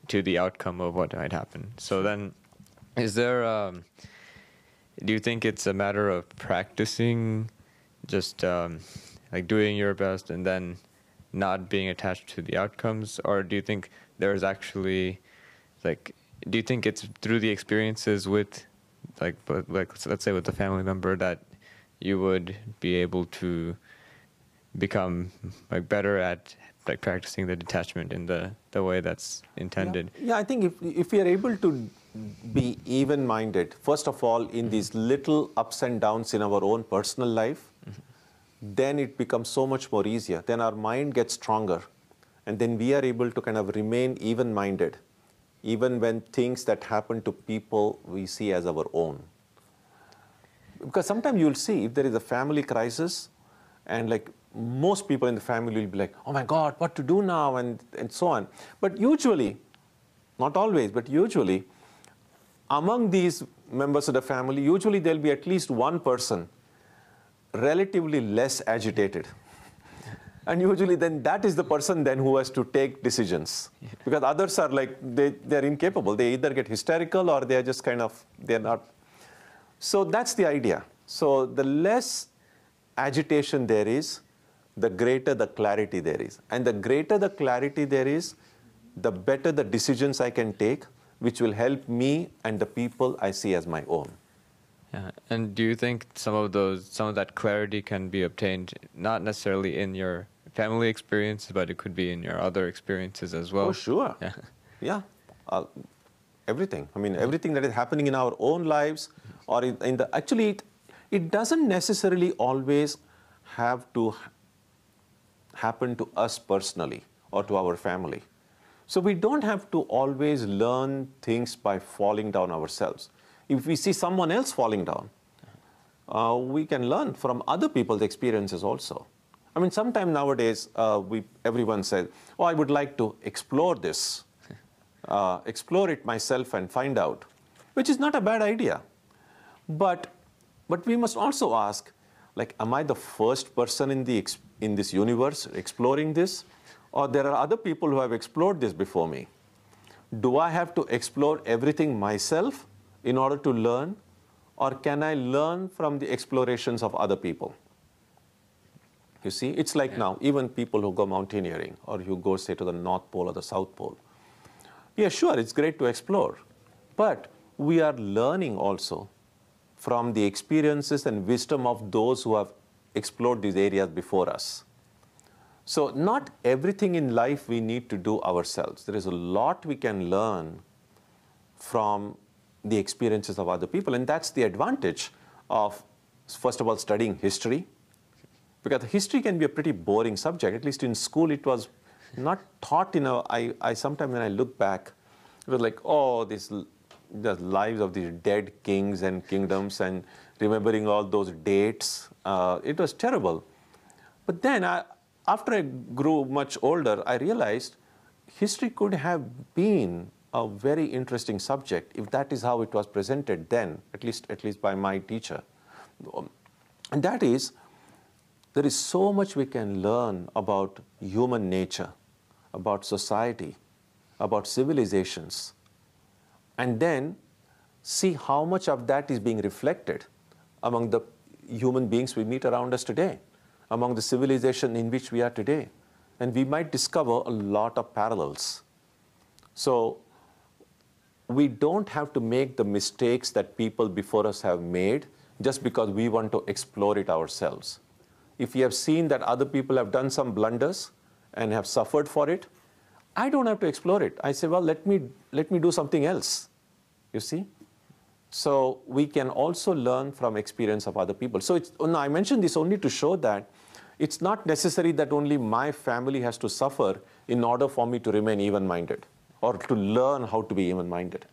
to the outcome of what might happen. So then, is there, do you think it's a matter of practicing, just like doing your best and then not being attached to the outcomes? Or do you think there's actually, like, do you think it's through the experiences with, like let's say with the family member, that you would be able to become like better at like practicing the detachment in the way that's intended?
Yeah, I think if we are able to be even-minded, first of all, in these little ups and downs in our own personal life, then it becomes so much more easier. Then our mind gets stronger, and then we are able to kind of remain even-minded, even when things that happen to people we see as our own. Because sometimes you'll see if there is a family crisis, and like most people in the family will be like, oh my God, what to do now, and so on. But usually, not always, but usually, among these members of the family, usually there'll be at least one person relatively less agitated. And usually then that is the person then who has to take decisions. Because others are like, they're incapable. They either get hysterical or they're just kind of, they're not. So that's the idea. So the less agitation there is, the greater the clarity there is. And the greater the clarity there is, the better the decisions I can take, which will help me and the people I see as my own.
Yeah. And do you think some of that clarity can be obtained not necessarily in your family experience, but it could be in your other experiences as well?
Oh, sure. Yeah. Everything. I mean, everything that is happening in our own lives, or in the, actually, it doesn't necessarily always have to happen to us personally or to our family. So we don't have to always learn things by falling down ourselves. If we see someone else falling down, we can learn from other people's experiences also. I mean, sometime nowadays, everyone says, oh, I would like to explore this, explore it myself and find out, which is not a bad idea. But we must also ask, like, am I the first person in this universe exploring this? Or there are other people who have explored this before me? Do I have to explore everything myself in order to learn? Or can I learn from the explorations of other people? You see, it's like now, even people who go mountaineering or who go, say, to the North Pole or the South Pole. Yeah, sure, it's great to explore. But we are learning also from the experiences and wisdom of those who have explored these areas before us. So not everything in life we need to do ourselves. There is a lot we can learn from the experiences of other people. And that's the advantage of, first of all, studying history. Because history can be a pretty boring subject. At least in school, it was not taught in a, I sometimes when I look back, it was like, oh, the lives of these dead kings and kingdoms and remembering all those dates. It was terrible. But then after I grew much older, I realized history could have been a very interesting subject if that is how it was presented then, at least by my teacher. And that is, there is so much we can learn about human nature, about society, about civilizations, and then see how much of that is being reflected among the human beings we meet around us today, among the civilization in which we are today. And we might discover a lot of parallels. So we don't have to make the mistakes that people before us have made just because we want to explore it ourselves. If we have seen that other people have done some blunders and have suffered for it, I don't have to explore it. I say, well, let me do something else, you see? So we can also learn from experience of other people. So I mentioned this only to show that it's not necessary that only my family has to suffer in order for me to remain even-minded or to learn how to be even-minded.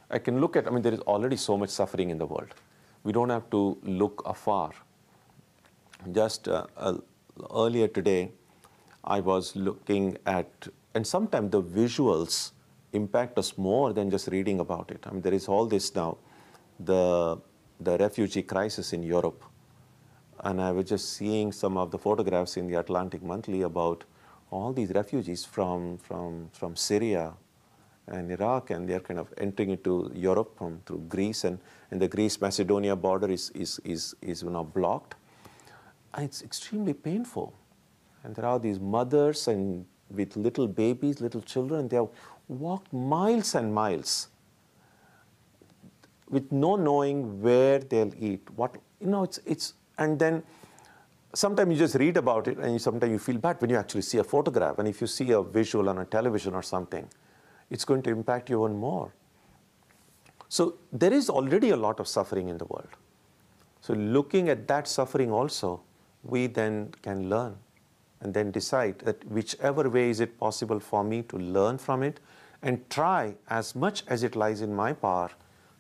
I can look at, there is already so much suffering in the world. We don't have to look afar. Just earlier today, I was looking at, and sometimes the visuals impact us more than just reading about it. There is all this now, the refugee crisis in Europe. And I was just seeing some of the photographs in the Atlantic Monthly about all these refugees from Syria and Iraq, and they're kind of entering into Europe through Greece, and the Greece-Macedonia border is now blocked. And it's extremely painful. And there are these mothers and with little babies, little children, they have walked miles and miles with no knowing where they'll eat. And then sometimes you just read about it, and sometimes you feel bad when you actually see a photograph. And if you see a visual on a television or something, it's going to impact you even more. So there is already a lot of suffering in the world. So looking at that suffering also, we then can learn and then decide that whichever way is it possible for me to learn from it and try as much as it lies in my power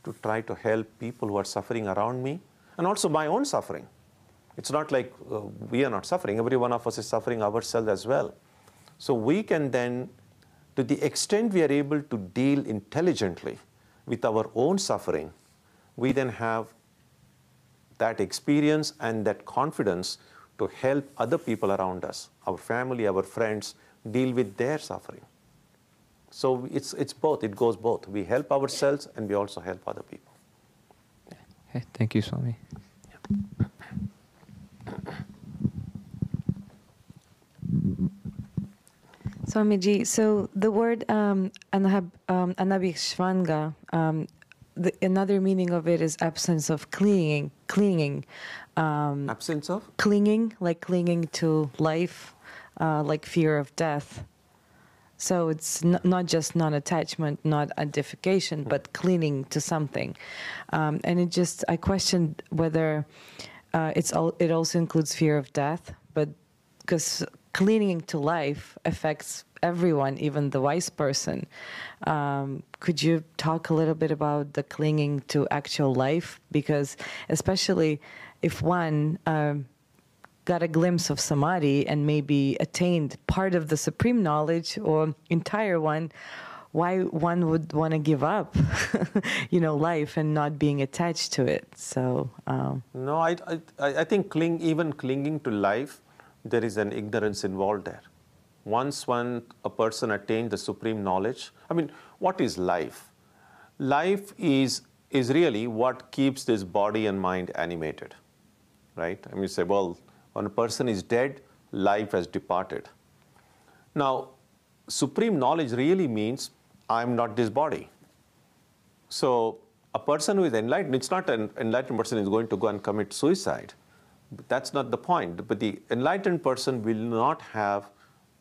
to try to help people who are suffering around me and also my own suffering. It's not like we are not suffering. Every one of us is suffering ourselves as well. So we can then, to the extent we are able to deal intelligently with our own suffering, we then have that experience and that confidence to help other people around us, our family, our friends, deal with their suffering. So it's both. It goes both. We help ourselves and we also help other people.
Okay, thank you, Swami.
Yeah.
Swamiji, so the word anabhishvanga, another meaning of it is absence of clinging.
Absence of?
Clinging, like clinging to life, like fear of death. So it's not just non-attachment, not identification, but clinging to something. And I questioned whether it also includes fear of death, but because clinging to life affects everyone, even the wise person. Could you talk a little bit about the clinging to actual life? Because especially if one got a glimpse of samadhi and maybe attained part of the supreme knowledge or entire one, why one would want to give up, life and not being attached to it? So
no, I think even clinging to life, there is an ignorance involved there. Once a person attained the supreme knowledge, what is life? Life is really what keeps this body and mind animated, right? You say, well, when a person is dead, life has departed. Now, supreme knowledge really means I'm not this body. So a person who is enlightened, it's not an enlightened person is going to go and commit suicide. But that's not the point. But the enlightened person will not have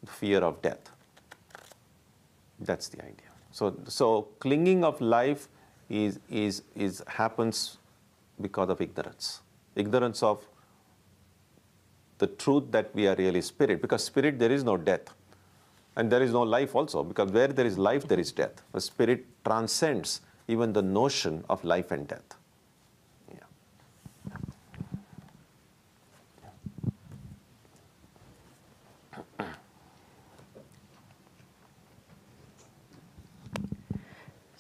fear of death. That's the idea. So clinging of life happens because of ignorance. Ignorance of the truth that we are really spirit. Because spirit, there is no death. And there is no life also. Because where there is life, there is death. The spirit transcends even the notion of life and death.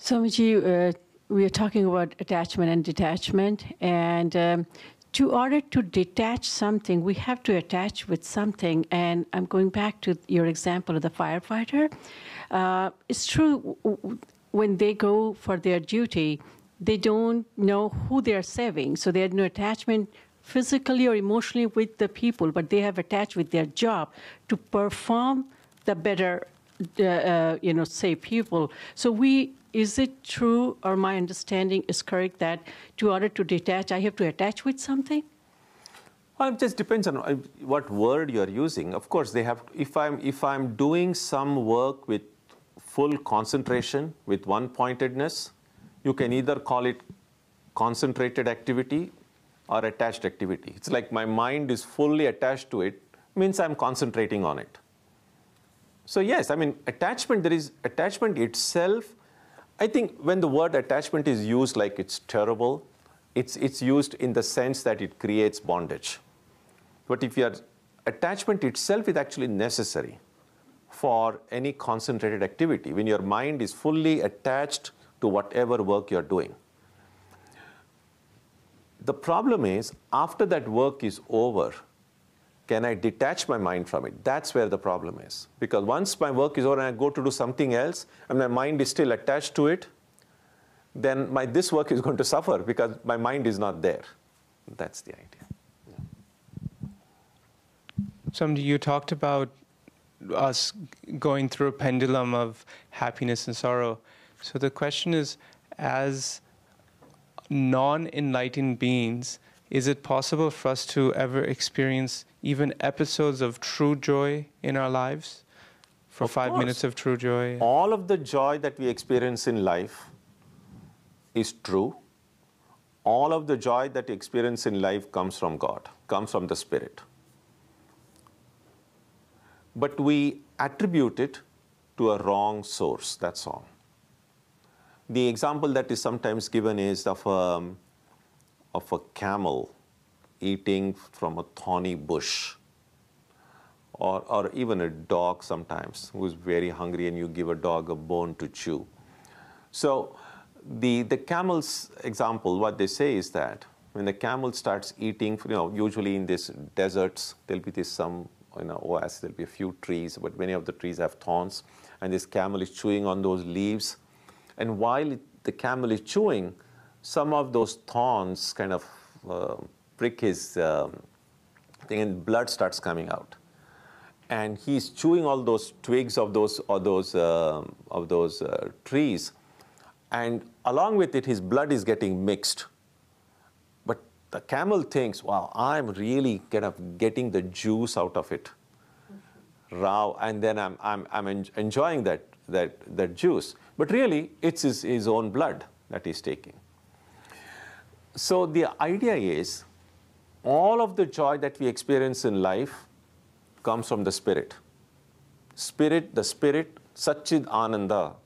Swamiji, we are talking about attachment and detachment, and to order to detach something, we have to attach with something. And I'm going back to your example of the firefighter. It's true, when they go for their duty, they don't know who they are saving, so they have no attachment physically or emotionally with the people, but they have attached with their job to perform the better, save people. So is it true, or my understanding is correct, that to order to detach, I have to attach with something?
Well, it just depends on what word you are using. Of course, they have. If I'm doing some work with full concentration, with one-pointedness, you can either call it concentrated activity or attached activity. It's like my mind is fully attached to it, means I'm concentrating on it. So yes, I mean, attachment, there is attachment itself. I think when the word attachment is used like it's terrible, it's used in the sense that it creates bondage. But if your attachment itself is actually necessary for any concentrated activity, when your mind is fully attached to whatever work you're doing. The problem is, after that work is over, can I detach my mind from it? That's where the problem is. Because once my work is over and I go to do something else, and my mind is still attached to it, then this work is going to suffer because my mind is not there. That's the idea.
Swami, you talked about us going through a pendulum of happiness and sorrow. So the question is, as non-enlightened beings, is it possible for us to ever experience even episodes of true joy in our lives? For
Of
5
course.
minutes of true joy?
All of the joy that we experience in life is true. All of the joy that we experience in life comes from God, comes from the Spirit. But we attribute it to a wrong source, that's all. The example that is sometimes given is of a camel eating from a thorny bush, or even a dog sometimes who is very hungry and you give a dog a bone to chew. So the camel's example, what they say is that when the camel starts eating, usually in these deserts, there'll be some oasis, there'll be a few trees, but many of the trees have thorns, and this camel is chewing on those leaves. And while the camel is chewing, some of those thorns kind of prick his thing, and blood starts coming out. And he's chewing all those twigs of those trees, and along with it, his blood is getting mixed. But the camel thinks, "Wow, I'm really kind of getting the juice out of it, raw, and then I'm enjoying that juice." But really, it's his own blood that he's taking. So the idea is, all of the joy that we experience in life comes from the Spirit. The Spirit, Satchid Ananda.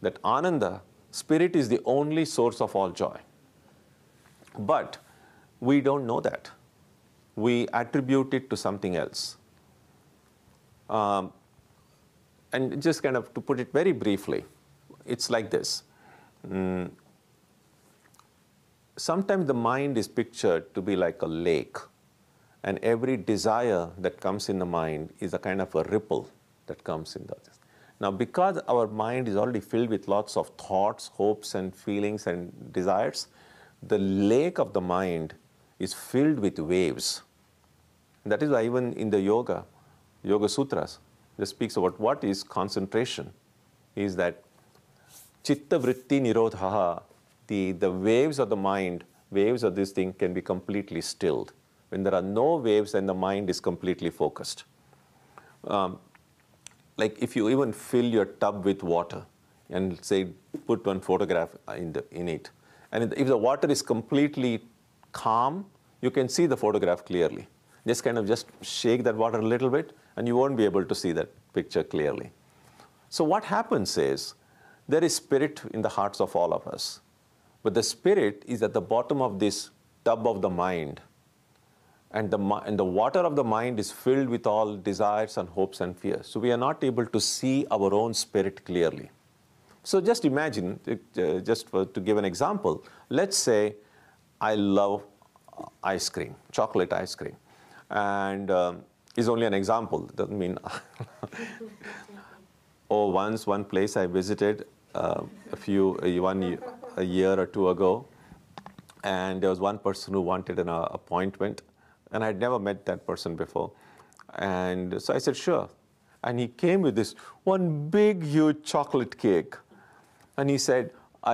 That Ananda, Spirit is the only source of all joy. But we don't know that. We attribute it to something else. And just kind of to put it very briefly, it's like this. Sometimes the mind is pictured to be like a lake, and every desire that comes in the mind is a kind of a ripple that comes in the. Now, because our mind is already filled with lots of thoughts, hopes, and feelings and desires, the lake of the mind is filled with waves. That is why even in the Yoga Sutras, it speaks about what is concentration. Is that chitta vritti nirodhaha, the waves of the mind, waves of this thing can be completely stilled. When there are no waves, then the mind is completely focused. Like if you even fill your tub with water and say put one photograph in it, and if the water is completely calm, you can see the photograph clearly. Just shake that water a little bit, and you won't be able to see that picture clearly. So what happens is, there is spirit in the hearts of all of us. But the spirit is at the bottom of this tub of the mind. And the water of the mind is filled with all desires and hopes and fears. So we are not able to see our own spirit clearly. So just imagine, to give an example, let's say I love ice cream, chocolate ice cream. And is only an example, doesn't mean. Once one place I visited a year or two ago, and there was one person who wanted an appointment, and I'd never met that person before. And so I said, sure. And he came with this one big, huge chocolate cake. And he said,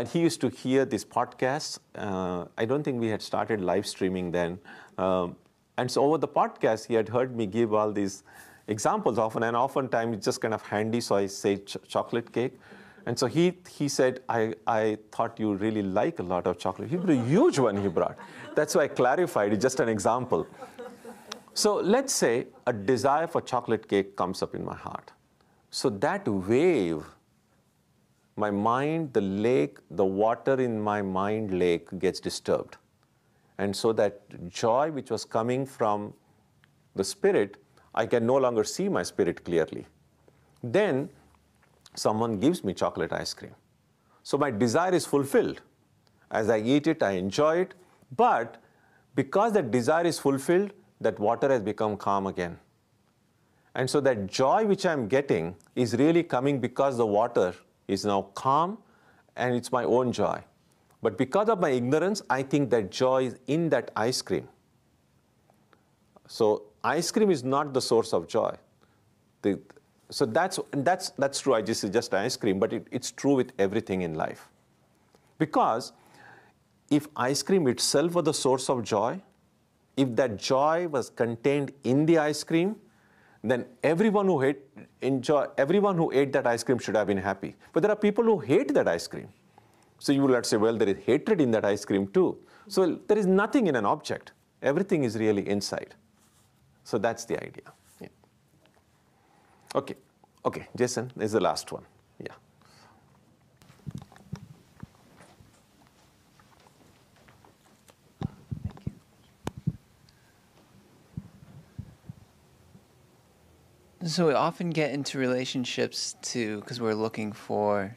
he used to hear these podcasts. I don't think we had started live streaming then. And so over the podcast, he had heard me give all these examples often, and oftentimes it's just kind of handy, so I say chocolate cake. And so he said, I thought you really like a lot of chocolate. He brought a huge one he brought. That's why I clarified, it's just an example. So let's say a desire for chocolate cake comes up in my heart. So that wave, my mind, the lake, the water in my mind lake gets disturbed. And so that joy which was coming from the spirit, I can no longer see my spirit clearly. Then someone gives me chocolate ice cream. So my desire is fulfilled. As I eat it, I enjoy it. But because that desire is fulfilled, that water has become calm again. And so that joy which I'm getting is really coming because the water is now calm and it's my own joy. But because of my ignorance, I think that joy is in that ice cream. So ice cream is not the source of joy. So that's true. I just suggest ice cream, but it's true with everything in life. Because if ice cream itself was the source of joy, if that joy was contained in the ice cream, then everyone who ate that ice cream should have been happy. But there are people who hate that ice cream. So you will not say, well, there is hatred in that ice cream too. So there is nothing in an object. Everything is really inside. So that's the idea. Yeah. Okay, Jason, this is the last one. Yeah.
So we often get into relationships because we're looking for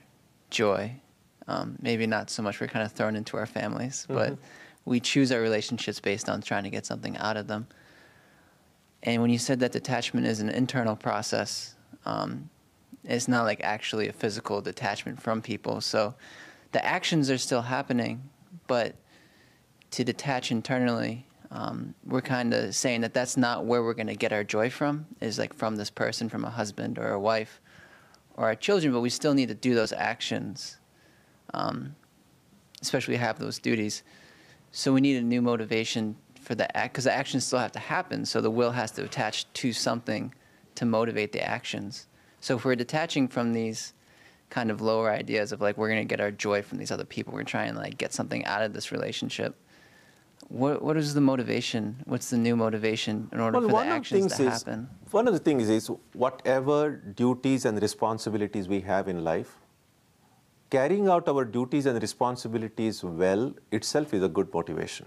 joy. Maybe not so much we're kind of thrown into our families, but we choose our relationships based on trying to get something out of them. And when you said that detachment is an internal process, it's not like actually a physical detachment from people. So the actions are still happening, but to detach internally, we're kind of saying that that's not where we're going to get our joy from, is like from this person, from a husband or a wife or our children, but we still need to do those actions, especially have those duties. So we need a new motivation for the act, because the actions still have to happen, so the will has to attach to something to motivate the actions. So if we're detaching from these kind of lower ideas of like we're going to get our joy from these other people, we're trying to like get something out of this relationship, what is the motivation? What's the new motivation in order for the actions to happen?
One of the things is whatever duties and responsibilities we have in life, carrying out our duties and responsibilities well itself is a good motivation.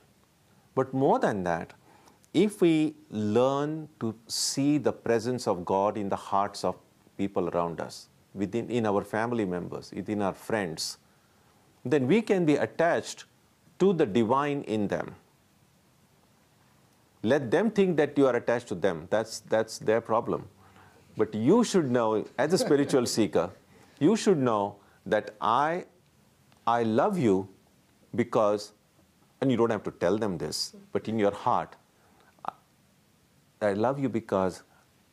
But more than that, if we learn to see the presence of God in the hearts of people around us, in our family members, within our friends, then we can be attached to the divine in them. Let them think that you are attached to them. That's their problem. But you should know, as a spiritual seeker, you should know that I love you because, and you don't have to tell them this, but in your heart, I love you because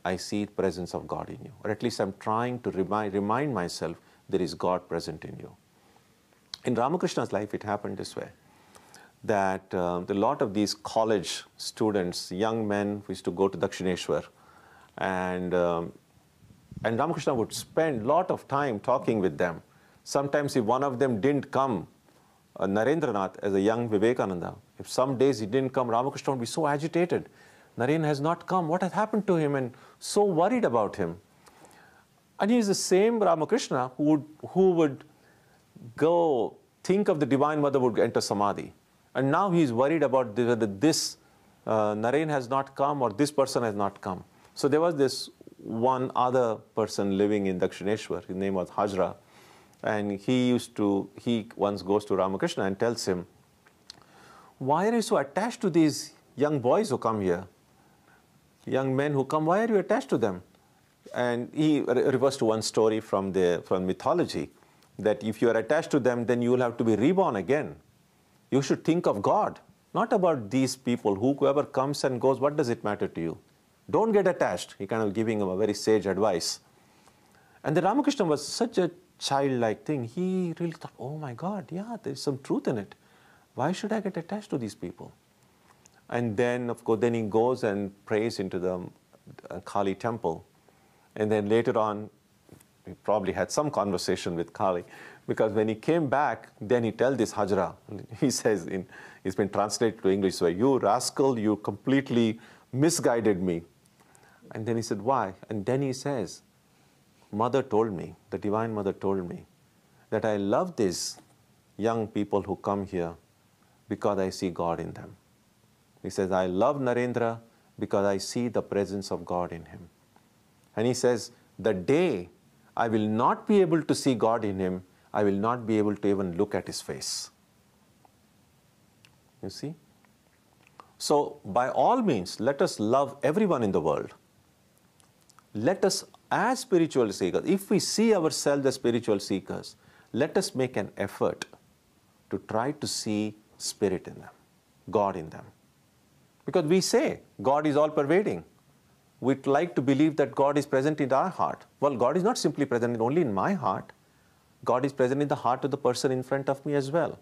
I see the presence of God in you. Or at least I'm trying to remind myself there is God present in you. In Ramakrishna's life, it happened this way, that a lot of these college students, young men, who used to go to Dakshineshwar, and Ramakrishna would spend a lot of time talking with them. Sometimes if one of them didn't come, Narendranath, as a young Vivekananda, if some days he didn't come, Ramakrishna would be so agitated. Naren has not come. What has happened to him? And so worried about him. And he is the same Ramakrishna who would go think of the Divine Mother would enter Samadhi. And now he is worried about whether this Naren has not come or this person has not come. So there was this one other person living in Dakshineshwar. His name was Hajra. And he once goes to Ramakrishna and tells him, why are you so attached to these young boys who come here? Young men who come, why are you attached to them? And he refers to one story from mythology, that if you are attached to them, then you will have to be reborn again. You should think of God, not about these people. Whoever comes and goes, what does it matter to you? Don't get attached. He kind of giving him a very sage advice. And the Ramakrishna was such a childlike thing. He really thought, oh my God, yeah, there's some truth in it. Why should I get attached to these people? And then, of course, then he goes and prays into the Kali temple. And then later on, he probably had some conversation with Kali, because when he came back, then he tells this Hajra, he says, it's been translated to English, so you rascal, you completely misguided me. And then he said, why? And then he says, Mother told me, the Divine Mother told me, that I love these young people who come here because I see God in them. He says, I love Narendra because I see the presence of God in him. And he says, the day I will not be able to see God in him, I will not be able to even look at his face. You see? So, by all means, let us love everyone in the world. Let us, as spiritual seekers, if we see ourselves as spiritual seekers, let us make an effort to try to see Spirit in them, God in them. Because we say God is all pervading. We'd like to believe that God is present in our heart. Well, God is not simply present only in my heart. God is present in the heart of the person in front of me as well.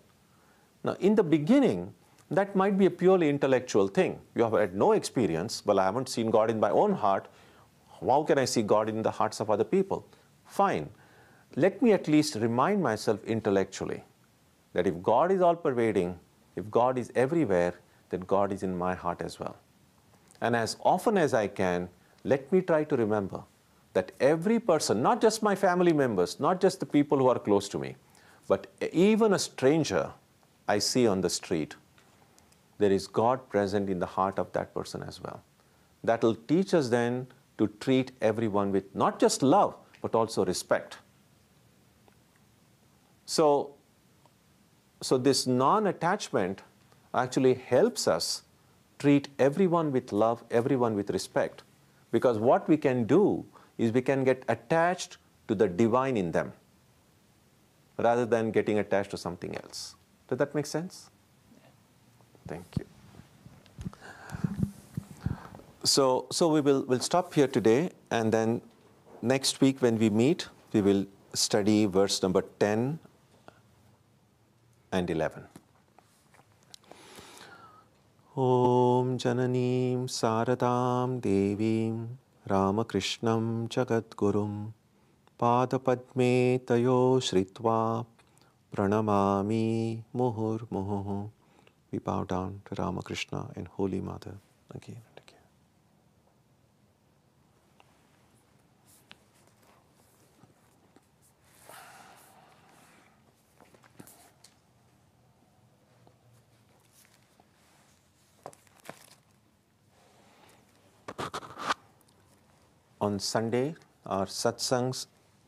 Now, in the beginning, that might be a purely intellectual thing. You have had no experience. Well, I haven't seen God in my own heart. How can I see God in the hearts of other people? Fine. Let me at least remind myself intellectually that if God is all pervading, if God is everywhere, then God is in my heart as well. And as often as I can, let me try to remember that every person, not just my family members, not just the people who are close to me, but even a stranger I see on the street, there is God present in the heart of that person as well. That will teach us then to treat everyone with not just love, but also respect. So this non-attachment actually helps us treat everyone with love, everyone with respect. Because what we can do is we can get attached to the divine in them rather than getting attached to something else. Does that make sense? Thank you. So we'll stop here today, and then next week when we meet, we will study verse number 10 and 11. Om Jananim Saradam Devim Ramakrishnam Jagadgurum Padapadme Tayo Shritva Pranamami Muhur Muhu. We bow down to Ramakrishna and Holy Mother again and again. On Sunday, our satsangs,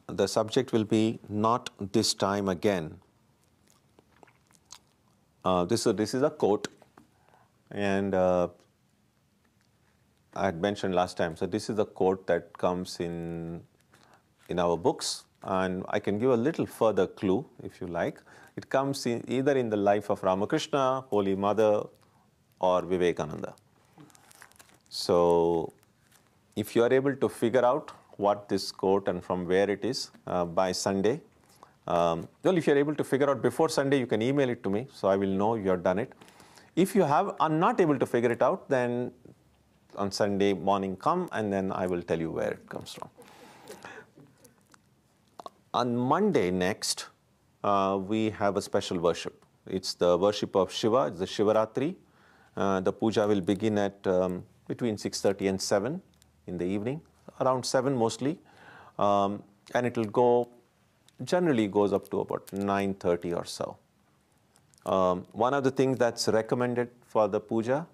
the subject will be Not This Time Again. This is a quote, and I had mentioned last time. So this is a quote that comes in our books, and I can give a little further clue if you like. It comes either in the life of Ramakrishna, Holy Mother, or Vivekananda. So if you are able to figure out what this quote and from where it is by Sunday, well, if you're able to figure out before Sunday, you can email it to me, so I will know you have done it. If you are not able to figure it out, then on Sunday morning come, and then I will tell you where it comes from. On Monday next, we have a special worship. It's the worship of Shiva. It's the Shivaratri. The puja will begin at between 6:30 and 7 in the evening, around 7 mostly, and it will go. Generally goes up to about 9:30 or so. One of the things that's recommended for the puja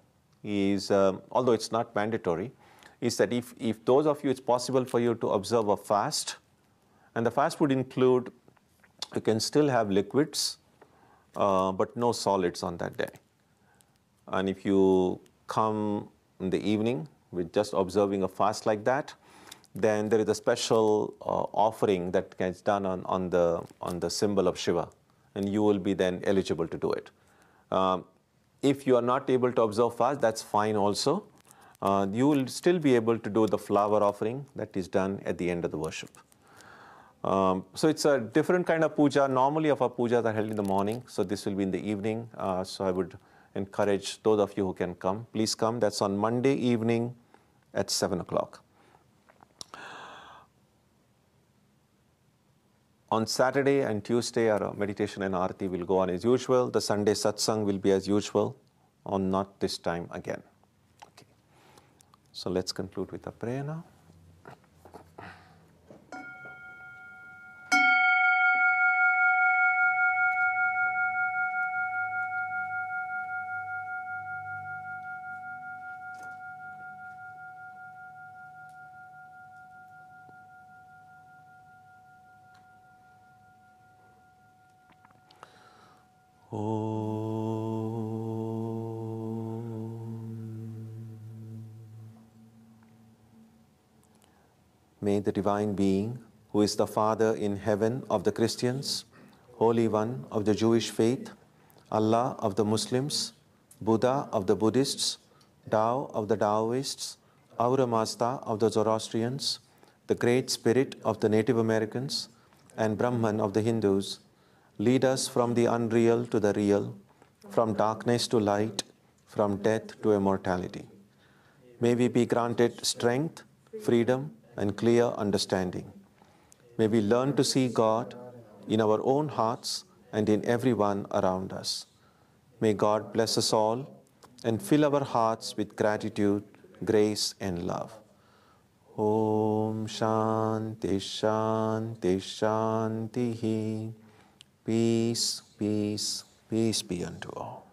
is, although it's not mandatory, is that if those of you, it's possible for you to observe a fast, and the fast would include, you can still have liquids, but no solids on that day. And if you come in the evening with just observing a fast like that, then there is a special offering that gets done on the symbol of Shiva, and you will be then eligible to do it. If you are not able to observe fast, that's fine also. You will still be able to do the flower offering that is done at the end of the worship. So it's a different kind of puja. Normally our pujas are held in the morning, so this will be in the evening. So I would encourage those of you who can come, please come. That's on Monday evening at 7 o'clock. On Saturday and Tuesday, our meditation and arati will go on as usual. The Sunday satsang will be as usual, on not this time again. Okay. So let's conclude with a prayer now. May the Divine Being, who is the Father in heaven of the Christians, Holy One of the Jewish faith, Allah of the Muslims, Buddha of the Buddhists, Tao of the Taoists, Ahura Mazda of the Zoroastrians, the Great Spirit of the Native Americans, and Brahman of the Hindus, lead us from the unreal to the real, from darkness to light, from death to immortality. May we be granted strength, freedom, and clear understanding. May we learn to see God in our own hearts and in everyone around us. May God bless us all and fill our hearts with gratitude, grace, and love. Om Shanti Shanti Shanti. Peace, peace, peace be unto all.